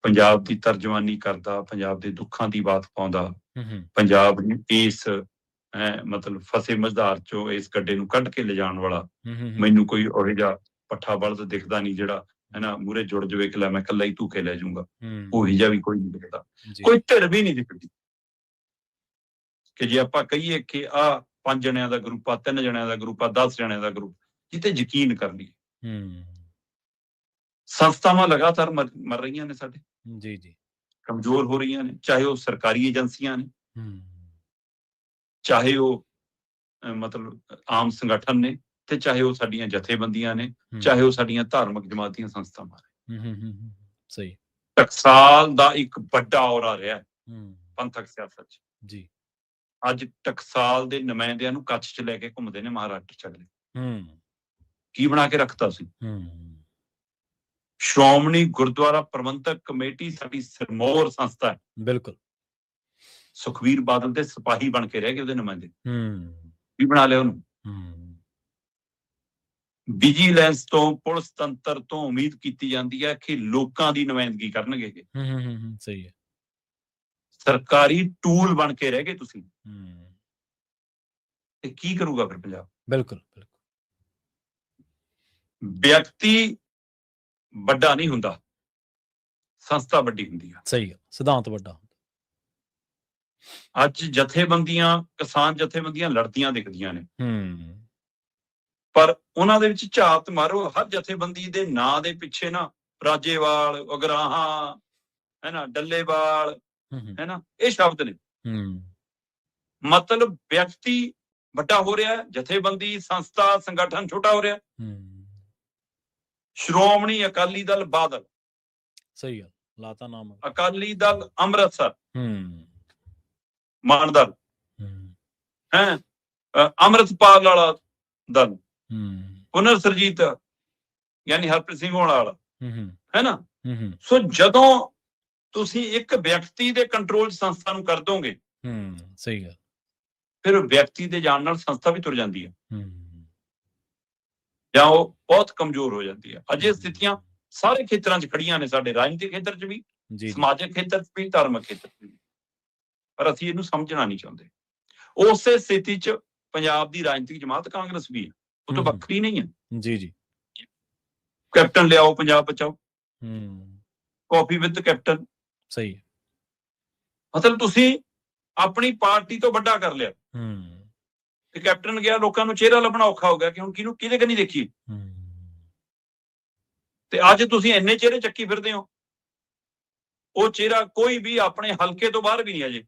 ਪੰਜਾਬ ਦੀ ਤਰਜਮਾਨੀ ਕਰਦਾ, ਪੰਜਾਬ ਦੇ ਦੁੱਖਾਂ ਦੀ ਬਾਤ ਪਾਉਂਦਾ, ਪੰਜਾਬ ਨੂੰ ਇਸ ਮਤਲਬ ਫਸੇ ਮਝਦਾਰ ਚੋਂ ਇਸ ਗੱਡੇ ਨੂੰ ਕੱਢ ਕੇ ਲਿਜਾਣ ਵਾਲਾ ਮੈਨੂੰ ਕੋਈ ਉਹੋ ਜਿਹਾ ਪੱਠਾ ਬਲਦ ਦਿਖਦਾ ਨਹੀਂ ਜਿਹੜਾ, ਹੈ ਨਾ, ਮੂਹਰੇ ਜੁੜ ਜਾਵੇ ਕਿ ਲੈ ਮੈਂ ਇਕੱਲਾ ਹੀ ਧੂਕੇ ਲੈ ਜਾਊਂਗਾ। ਉਹੋ ਜਿਹਾ ਵੀ ਕੋਈ ਨਹੀਂ ਦਿਖਦਾ, ਕੋਈ ਧਿਰ ਵੀ ਨਹੀਂ ਦਿਖਦੀ ਕਿ ਜੇ ਆਪਾਂ ਕਹੀਏ ਕਿ ਆਹ 5 ਜਣਿਆਂ ਦਾ ਗਰੁੱਪ ਆ, 3 ਜਣਿਆਂ ਦਾ ਗਰੁੱਪ ਆ, 10 ਜਣਿਆਂ ਦਾ ਗਰੁੱਪ, ਜਿੱਤੇ ਯਕੀਨ ਕਰ ਲਈਏ। ਸੰਸਥਾਵਾਂ ਲਗਾਤਾਰ ਮਰ ਰਹੀਆਂ ਨੇ ਸਾਡੇ, ਜੀ ਜੀ, ਕਮਜ਼ੋਰ ਹੋ ਰਹੀਆਂ ਨੇ, ਚਾਹੇ ਉਹ ਸਰਕਾਰੀ ਏਜੰਸੀਆਂ ਨੇ, ਚਾਹੇ ਉਹ ਮਤਲਬ ਆਮ ਸੰਗਠਨ ਨੇ, ਤੇ ਚਾਹੇ ਉਹ ਸਾਡੀਆਂ ਜਥੇਬੰਦੀਆਂ ਨੇ, ਚਾਹੇ ਉਹ ਸਾਡੀਆਂ ਧਾਰਮਿਕ ਜਮਾਤੀਆਂ ਸੰਸਥਾਵਾਂ ਨੇ। ਸਹੀ, ਟਕਸਾਲ ਦਾ ਇੱਕ ਵੱਡਾ ਔਰਾ ਰਿਹਾ ਪੰਥਕ ਸਿਆਸਤ 'ਚ ਜੀ। ਅੱਜ ਟਕਸਾਲ ਦੇ ਨੁਮਾਇੰਦਿਆਂ ਨੂੰ ਕੱਛ 'ਚ ਲੈ ਕੇ ਘੁੰਮਦੇ ਨੇ ਮਹਾਰਾਸ਼ਟਰ 'ਚ ਅਗਲੇ। ਕੀ ਬਣਾ ਕੇ ਰੱਖਤਾ ਸੀ? ਸ਼੍ਰੋਮਣੀ ਗੁਰਦੁਆਰਾ ਪ੍ਰਬੰਧਕ ਕਮੇਟੀ ਸਾਡੀ ਸਿਰਮੌਰ ਸੰਸਥਾ ਹੈ, ਬਿਲਕੁਲ। ਸੁਖਬੀਰ ਬਾਦਲ ਦੇ ਸਿਪਾਹੀ ਬਣ ਕੇ ਰਹਿ ਗਏ ਉਹਦੇ ਨੁਮਾਇੰਦੇ। ਕੀ ਬਣਾ ਲਿਆ ਉਹਨੂੰ? ਵਿਜੀਲੈਂਸ ਤੋਂ, ਪੁਲਿਸ ਤੰਤਰ ਤੋਂ ਉਮੀਦ ਕੀਤੀ ਜਾਂਦੀ ਹੈ ਕਿ ਲੋਕਾਂ ਦੀ ਨੁਮਾਇੰਦਗੀ ਕਰਨਗੇ। ਸਹੀ ਹੈ, ਸਰਕਾਰੀ ਟੂਲ ਬਣ ਕੇ ਰਹਿ ਗਏ ਤੁਸੀਂ। ਤੇ ਕੀ ਕਰੂਗਾ ਫਿਰ ਪੰਜਾਬ? ਬਿਲਕੁਲ ਬਿਲਕੁਲ। ਵਿਅਕਤੀ ਵੱਡਾ ਨਹੀਂ ਹੁੰਦਾ, ਸੰਸਥਾ ਵੱਡੀ ਹੁੰਦੀ ਆ। ਸਹੀ ਹੈ, ਸਿਧਾਂਤ ਵੱਡਾ ਹੁੰਦਾ। ਅੱਜ ਜਥੇਬੰਦੀਆਂ, ਕਿਸਾਨ ਜਥੇਬੰਦੀਆਂ ਲੜਦੀਆਂ ਦਿਖਦੀਆਂ ਨੇ, ਪਰ ਉਹਨਾਂ ਦੇ ਵਿੱਚ ਝਾਤ ਮਾਰੋ, ਹਰ ਜਥੇਬੰਦੀ ਦੇ ਨਾਂ ਦੇ ਪਿੱਛੇ ਨਾ ਰਾਜੇਵਾਲ, ਉਗਰਾਹਾਂ, ਹੈ ਨਾ, ਡੱਲੇਵਾਲ, ਹੈ ਨਾ, ਇਹ ਸ਼ਬਦ ਨੇ। ਮਤਲਬ ਵਿਅਕਤੀ ਵੱਡਾ ਹੋ ਰਿਹਾ, ਜਥੇਬੰਦੀ, ਸੰਸਥਾ, ਸੰਗਠਨ ਛੋਟਾ ਹੋ ਰਿਹਾ। ਸ਼੍ਰੋਮਣੀ ਅਕਾਲੀ ਦਲ ਬਾਦਲ, ਸਹੀ ਹੈ, ਲਾਤਾ ਨਾਮ। ਅਕਾਲੀ ਦਲ ਅੰਮ੍ਰਿਤਸਰ, ਮਾਨ ਦਲ ਹੈ, ਅੰਮ੍ਰਿਤਪਾਲ ਵਾਲਾ ਦਲ, ਪੁਨਰ ਸਰਜੀਤ ਯਾਨੀ ਹਰਪ੍ਰੀਤ ਸਿੰਘ ਹੋਣਾ ਵਾਲਾ, ਹੈ ਨਾ। ਸੋ ਜਦੋਂ ਤੁਸੀਂ ਇੱਕ ਵਿਅਕਤੀ ਦੇ ਕੰਟਰੋਲ ਸੰਸਥਾ ਨੂੰ ਕਰ ਦੋਗੇ, ਸਹੀ ਗੱਲ, ਫਿਰ ਵਿਅਕਤੀ ਦੇ ਜਾਣ ਨਾਲ ਸੰਸਥਾ ਵੀ ਤੁਰ ਜਾਂਦੀ ਹੈ। ਜਾਂ ਉਹ ਬਹੁਤ ਕਮਜ਼ੋਰ ਹੋ ਜਾਂਦੀ ਹੈ। ਅਜੇ ਸਥਿਤੀਆਂ ਸਾਰੇ ਖੇਤਰਾਂ 'ਚ ਖੜੀਆਂ ਨੇ, ਸਾਡੇ ਰਾਜਨੀਤਿਕ ਖੇਤਰ 'ਚ ਵੀ, ਸਮਾਜਿਕ ਖੇਤਰ 'ਚ ਵੀ, ਧਾਰਮਿਕ ਖੇਤਰ 'ਚ ਵੀ, ਪਰ ਅਸੀਂ ਇਹਨੂੰ ਸਮਝਣਾ ਨਹੀਂ ਚਾਹੁੰਦੇ। ਉਸੇ ਸਥਿਤੀ 'ਚ ਪੰਜਾਬ ਦੀ ਰਾਜਨੀਤਿਕ ਜਮਾਤ ਕਾਂਗਰਸ ਵੀ ਹੈ, ਉਹ ਤਾਂ ਵੱਖਰੀ ਨਹੀਂ ਹੈ। ਜੀ ਕੈਪਟਨ ਲਿਆਓ, ਪੰਜਾਬ ਬਚਾਓ, ਕਾਫੀ ਵਿਦ ਕੈਪਟਨ, ਸਹੀ। ਮਤਲਬ ਤੁਸੀਂ ਆਪਣੀ ਪਾਰਟੀ ਤੋਂ ਵੱਡਾ ਕਰ ਲਿਆ ਤੇ ਕੈਪਟਨ ਗਿਆ, ਲੋਕਾਂ ਨੂੰ ਚਿਹਰਾ ਲੱਭਣਾ ਔਖਾ ਹੋ ਗਿਆ ਕਿ ਹੁਣ ਕਿਹਦੇ ਕੰਨੀ ਦੇਖੀਏ। ਤੇ ਅੱਜ ਤੁਸੀਂ ਇੰਨੇ ਚਿਹਰੇ ਚੱਕੀ ਫਿਰਦੇ ਹੋ, ਉਹ ਚਿਹਰਾ ਕੋਈ ਵੀ ਆਪਣੇ ਹਲਕੇ ਤੋਂ ਬਾਹਰ ਵੀ ਨਹੀਂ ਅਜੇ।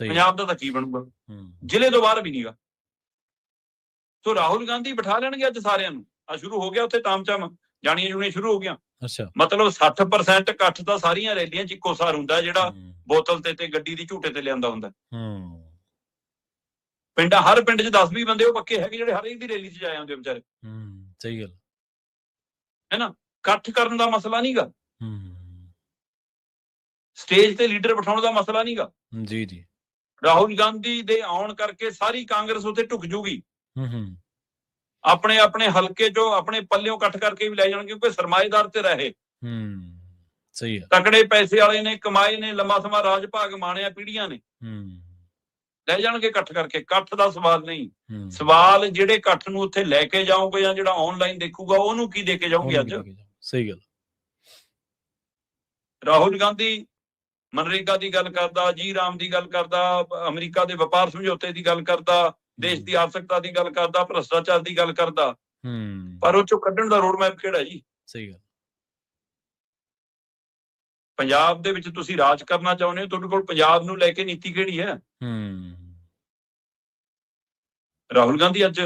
ਪੰਜਾਬ ਦਾ ਤਾਂ ਕੀ ਬਣੂਗਾ, ਜ਼ਿਲ੍ਹੇ ਤੋਂ ਬਾਹਰ ਵੀ ਨਹੀਂਗਾ। ਸੋ ਰਾਹੁਲ ਗਾਂਧੀ ਬਿਠਾ ਲੈਣਗੇ ਅੱਜ ਸਾਰਿਆਂ ਨੂੰ। ਆ ਸ਼ੁਰੂ ਹੋ ਗਿਆ ਉੱਥੇ ਤਾਮਝਾਮ, ਜਾਣੀਆਂ ਜੁਣੀਆਂ ਸ਼ੁਰੂ ਹੋ ਗਈਆਂ। ਮਤਲਬ 60% ਇਕੱਠ ਤਾਂ ਸਾਰੀਆਂ ਰੈਲੀਆਂ 'ਚ ਇੱਕੋ ਸਾਰ ਹੁੰਦਾ, ਜਿਹੜਾ ਬੋਤਲ ਤੇ ਗੱਡੀ ਦੀ ਝੂਟੇ ਤੇ ਲਿਆਂਦਾ ਹੁੰਦਾ। ਹਰ ਪਿੰਡ 'ਚ 10-20 ਬੰਦੇ ਉਹ ਪੱਕੇ ਹੈਗੇ ਜਿਹੜੇ ਹਰੇਕ ਦੀ ਰੈਲੀ 'ਚ ਜਾਏ ਆਉਂਦੇ ਵਿਚਾਰੇ। ਸਹੀ ਗੱਲ ਹੈ ਨਾ। ਇਕੱਠ ਕਰਨ ਦਾ ਮਸਲਾ ਨਹੀਂਗਾ, ਸਟੇਜ ਤੇ ਲੀਡਰ ਬਿਠਾਉਣ ਦਾ ਮਸਲਾ ਨਹੀਂਗਾ। ਜੀ ਰਾਹੁਲ ਗਾਂਧੀ ਦੇ ਆਉਣ ਕਰਕੇ ਸਾਰੀ ਕਾਂਗਰਸ ਉੱਥੇ ਢੁੱਕ ਜੂਗੀ। ਆਪਣੇ ਆਪਣੇ ਹਲਕੇ 'ਚੋਂ ਆਪਣੇ ਪੱਲਿਓਂ ਇਕੱਠ ਕਰਕੇ ਵੀ ਲੈ ਜਾਣਗੇ, ਕਿਉਂਕਿ ਸਰਮਾਏਦਾਰ ਤੇ ਰਹੇ। ਸਹੀ ਹੈ। ਤਕੜੇ ਪੈਸੇ ਵਾਲੇ ਨੇ, ਕਮਾਏ ਨੇ, ਲੰਮਾ ਸਮਾਂ ਰਾਜ ਭਾਗ ਮਾਣਿਆ, ਪੀੜ੍ਹੀਆਂ ਨੇ, ਲੈ ਜਾਣਗੇ ਇਕੱਠ ਕਰਕੇ। ਇਕੱਠ ਦਾ ਸਵਾਲ ਨਹੀਂ, ਸਵਾਲ ਜਿਹੜੇ ਇਕੱਠ ਨੂੰ ਉੱਥੇ ਲੈ ਕੇ ਜਾਓਗੇ ਜਾਂ ਜਿਹੜਾ ਆਨਲਾਈਨ ਦੇਖੂਗਾ ਉਹਨੂੰ ਕੀ ਦੇ ਕੇ ਜਾਓਗੇ। ਅੱਜ ਸਹੀ ਗੱਲ। ਰਾਹੁਲ ਗਾਂਧੀ ਮਨਰੇਗਾ ਦੀ ਗੱਲ ਕਰਦਾ, ਜੀ ਰਾਮ ਦੀ ਗੱਲ ਕਰਦਾ, ਅਮਰੀਕਾ ਦੇ ਵਪਾਰ ਸਮਝੌਤੇ ਦੀ ਗੱਲ ਕਰਦਾ, ਦੇਸ਼ ਦੀ ਆਰਥਿਕਤਾ ਦੀ ਗੱਲ ਕਰਦਾ, ਭ੍ਰਿਸ਼ਟਾਚਾਰ ਦੀ ਗੱਲ ਕਰਦਾ, ਪਰ ਉਹ ਚੋਂ ਕੱਢਣ ਦਾ ਰੋਡ ਮੈਪ ਕਿਹੜਾ ਜੀ? ਸਹੀ ਗੱਲ। ਪੰਜਾਬ ਦੇ ਵਿੱਚ ਤੁਸੀਂ ਰਾਜ ਕਰਨਾ ਚਾਹੁੰਦੇ ਹੋ, ਤੁਹਾਡੇ ਕੋਲ ਪੰਜਾਬ ਨੂੰ ਲੈ ਕੇ ਨੀਤੀ ਕਿਹੜੀ ਹੈ? ਰਾਹੁਲ ਗਾਂਧੀ ਅੱਜ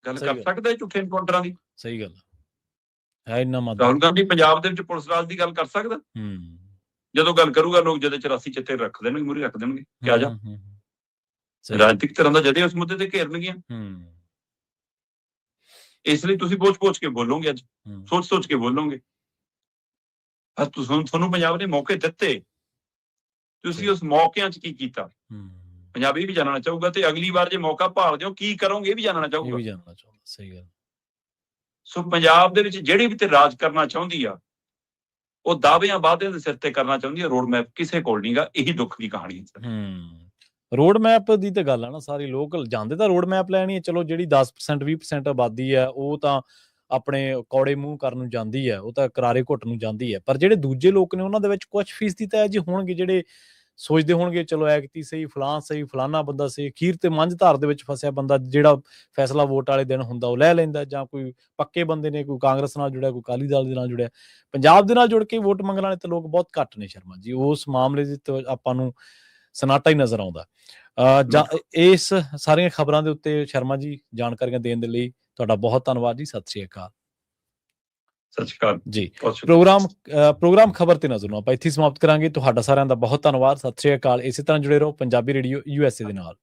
ਗੱਲ ਕਰ ਸਕਦਾ ਹੈ ਝੂਠੇ ਐਨਕਾਊਂਟਰਾਂ ਦੀ? ਸਹੀ ਗੱਲ ਹੈ। ਇੰਨਾ ਰਾਹੁਲ ਗਾਂਧੀ ਪੰਜਾਬ ਦੇ ਵਿੱਚ ਪੁਲਿਸ ਰਾਜ ਦੀ ਗੱਲ ਕਰ ਸਕਦਾ? ਜਦੋਂ ਗੱਲ ਕਰੂਗਾ, ਲੋਕ ਜਦੇ 84 ਚਿੱਤੇ ਰੱਖ ਦੇਣਗੇ, ਮੂਹਰੇ ਰੱਖ ਦੇਣਗੇ ਕਿ ਆ ਜਾ। ਰਾਜਨੀਤਿਕ ਤਰ੍ਹਾਂ ਦਾ ਜਦੇ ਉਸ ਮੁੱਦੇ ਤੇ ਘੇਰਨਗੀਆਂ। ਇਸ ਲਈ ਤੁਸੀਂ ਪੋਚ ਕੇ ਬੋਲੋਗੇ, ਅੱਜ ਸੋਚ ਕੇ ਬੋਲੋਗੇ। ਤੁਹਾਨੂੰ ਪੰਜਾਬ ਨੇ ਮੌਕੇ ਦਿੱਤੇ, ਤੁਸੀਂ ਉਸ ਮੌਕਿਆਂ 'ਚ ਕੀ ਕੀਤਾ? ਪੰਜਾਬੀ ਵੀ ਜਾਣਨਾ ਚਾਹੂਗਾ, ਤੇ ਅਗਲੀ ਵਾਰ ਜੇ ਮੌਕਾ ਭਾਲਦੇ ਹੋ ਕੀ ਕਰੋਗੇ ਇਹ ਵੀ ਜਾਣਨਾ ਚਾਹੂਗਾ। ਸਹੀ ਗੱਲ। ਸੋ ਪੰਜਾਬ ਦੇ ਵਿੱਚ ਜਿਹੜੀ ਵੀ ਤੇ ਰਾਜ ਕਰਨਾ ਚਾਹੁੰਦੀ ਆ, ਉਹ ਦਾਅਵਿਆਂ ਵਾਅਦਿਆਂ ਦੇ ਸਿਰ ਤੇ ਕਰਨਾ ਚਾਹੁੰਦੀ ਹੈ। ਰੋਡ ਮੈਪ ਕਿਸੇ ਕੋਲ ਨਹੀਂਗਾ। ਇਹੀ ਦੁੱਖ ਦੀ ਕਹਾਣੀ ਹੈ। ਰੋਡ ਮੈਪ ਦੀ ਤਾਂ ਗੱਲ ਆ ਨਾ, ਸਾਰੇ ਲੋਕ ਜਾਂਦੇ ਤਾਂ ਰੋਡ ਮੈਪ ਲੈਣੀ ਹੈ। ਚਲੋ ਜਿਹੜੀ 10% 20% ਆਬਾਦੀ ਹੈ, ਉਹ ਤਾਂ ਆਪਣੇ ਕੌੜੇ ਮੂੰਹ ਕਰਨ ਨੂੰ ਜਾਂਦੀ ਹੈ, ਉਹ ਤਾਂ ਕਰਾਰੇ ਘੁੱਟ ਨੂੰ ਜਾਂਦੀ ਹੈ। ਪਰ ਜਿਹੜੇ ਦੂਜੇ ਲੋਕ ਨੇ ਉਹਨਾਂ ਦੇ ਵਿੱਚ ਕੁਝ ਫੀਸਦੀ ਤਾਂ ਅਜੇ ਹੋਣਗੇ ਜਿਹੜੇ ਸੋਚਦੇ ਹੋਣਗੇ ਚਲੋ ਐਕਤੀ ਸਹੀ, ਫਲਾਨਾ ਬੰਦਾ ਸਹੀ। ਅਖੀਰ ਤੇ ਮੰਝ ਧਾਰ ਦੇ ਵਿੱਚ ਫਸਿਆ ਬੰਦਾ ਜਿਹੜਾ ਫੈਸਲਾ ਵੋਟ ਵਾਲੇ ਦਿਨ ਹੁੰਦਾ ਉਹ ਲੈ ਲੈਂਦਾ, ਜਾਂ ਕੋਈ ਪੱਕੇ ਬੰਦੇ ਨੇ, ਕੋਈ ਕਾਂਗਰਸ ਨਾਲ ਜੁੜਿਆ, ਕੋਈ ਅਕਾਲੀ ਦਲ ਦੇ ਨਾਲ ਜੁੜਿਆ। ਪੰਜਾਬ ਦੇ ਨਾਲ ਜੁੜ ਕੇ ਵੋਟ ਮੰਗਣ ਵਾਲੇ ਤਾਂ ਲੋਕ ਬਹੁਤ ਘੱਟ ਨੇ ਸ਼ਰਮਾ ਜੀ। ਉਸ ਮਾਮਲੇ ਦੇ ਆਪਾਂ ਨੂੰ ਸਨਾਟਾ ਹੀ ਨਜ਼ਰ ਆਉਂਦਾ। ਜਾਂ ਇਸ ਸਾਰੀਆਂ ਖਬਰਾਂ ਦੇ ਉੱਤੇ ਸ਼ਰਮਾ ਜੀ ਜਾਣਕਾਰੀਆਂ ਦੇਣ ਦੇ ਲਈ ਤੁਹਾਡਾ ਬਹੁਤ ਧੰਨਵਾਦ ਜੀ। ਸਤਿ ਸ਼੍ਰੀ ਅਕਾਲ। ਸਤਿ ਸ਼੍ਰੀ ਅਕਾਲ ਜੀ। ਪ੍ਰੋਗਰਾਮ ਖਬਰ ਤੇ ਨਜ਼ਰ ਨੂੰ ਆਪਾਂ ਇੱਥੇ ਸਮਾਪਤ ਕਰਾਂਗੇ। ਤੁਹਾਡਾ ਸਾਰਿਆਂ ਦਾ ਬਹੁਤ ਧੰਨਵਾਦ। ਸਤਿ ਸ਼੍ਰੀ ਅਕਾਲ। ਇਸੇ ਤਰ੍ਹਾਂ ਜੁੜੇ ਰਹੋ ਪੰਜਾਬੀ ਰੇਡੀਓ USA ਦੇ ਨਾਲ।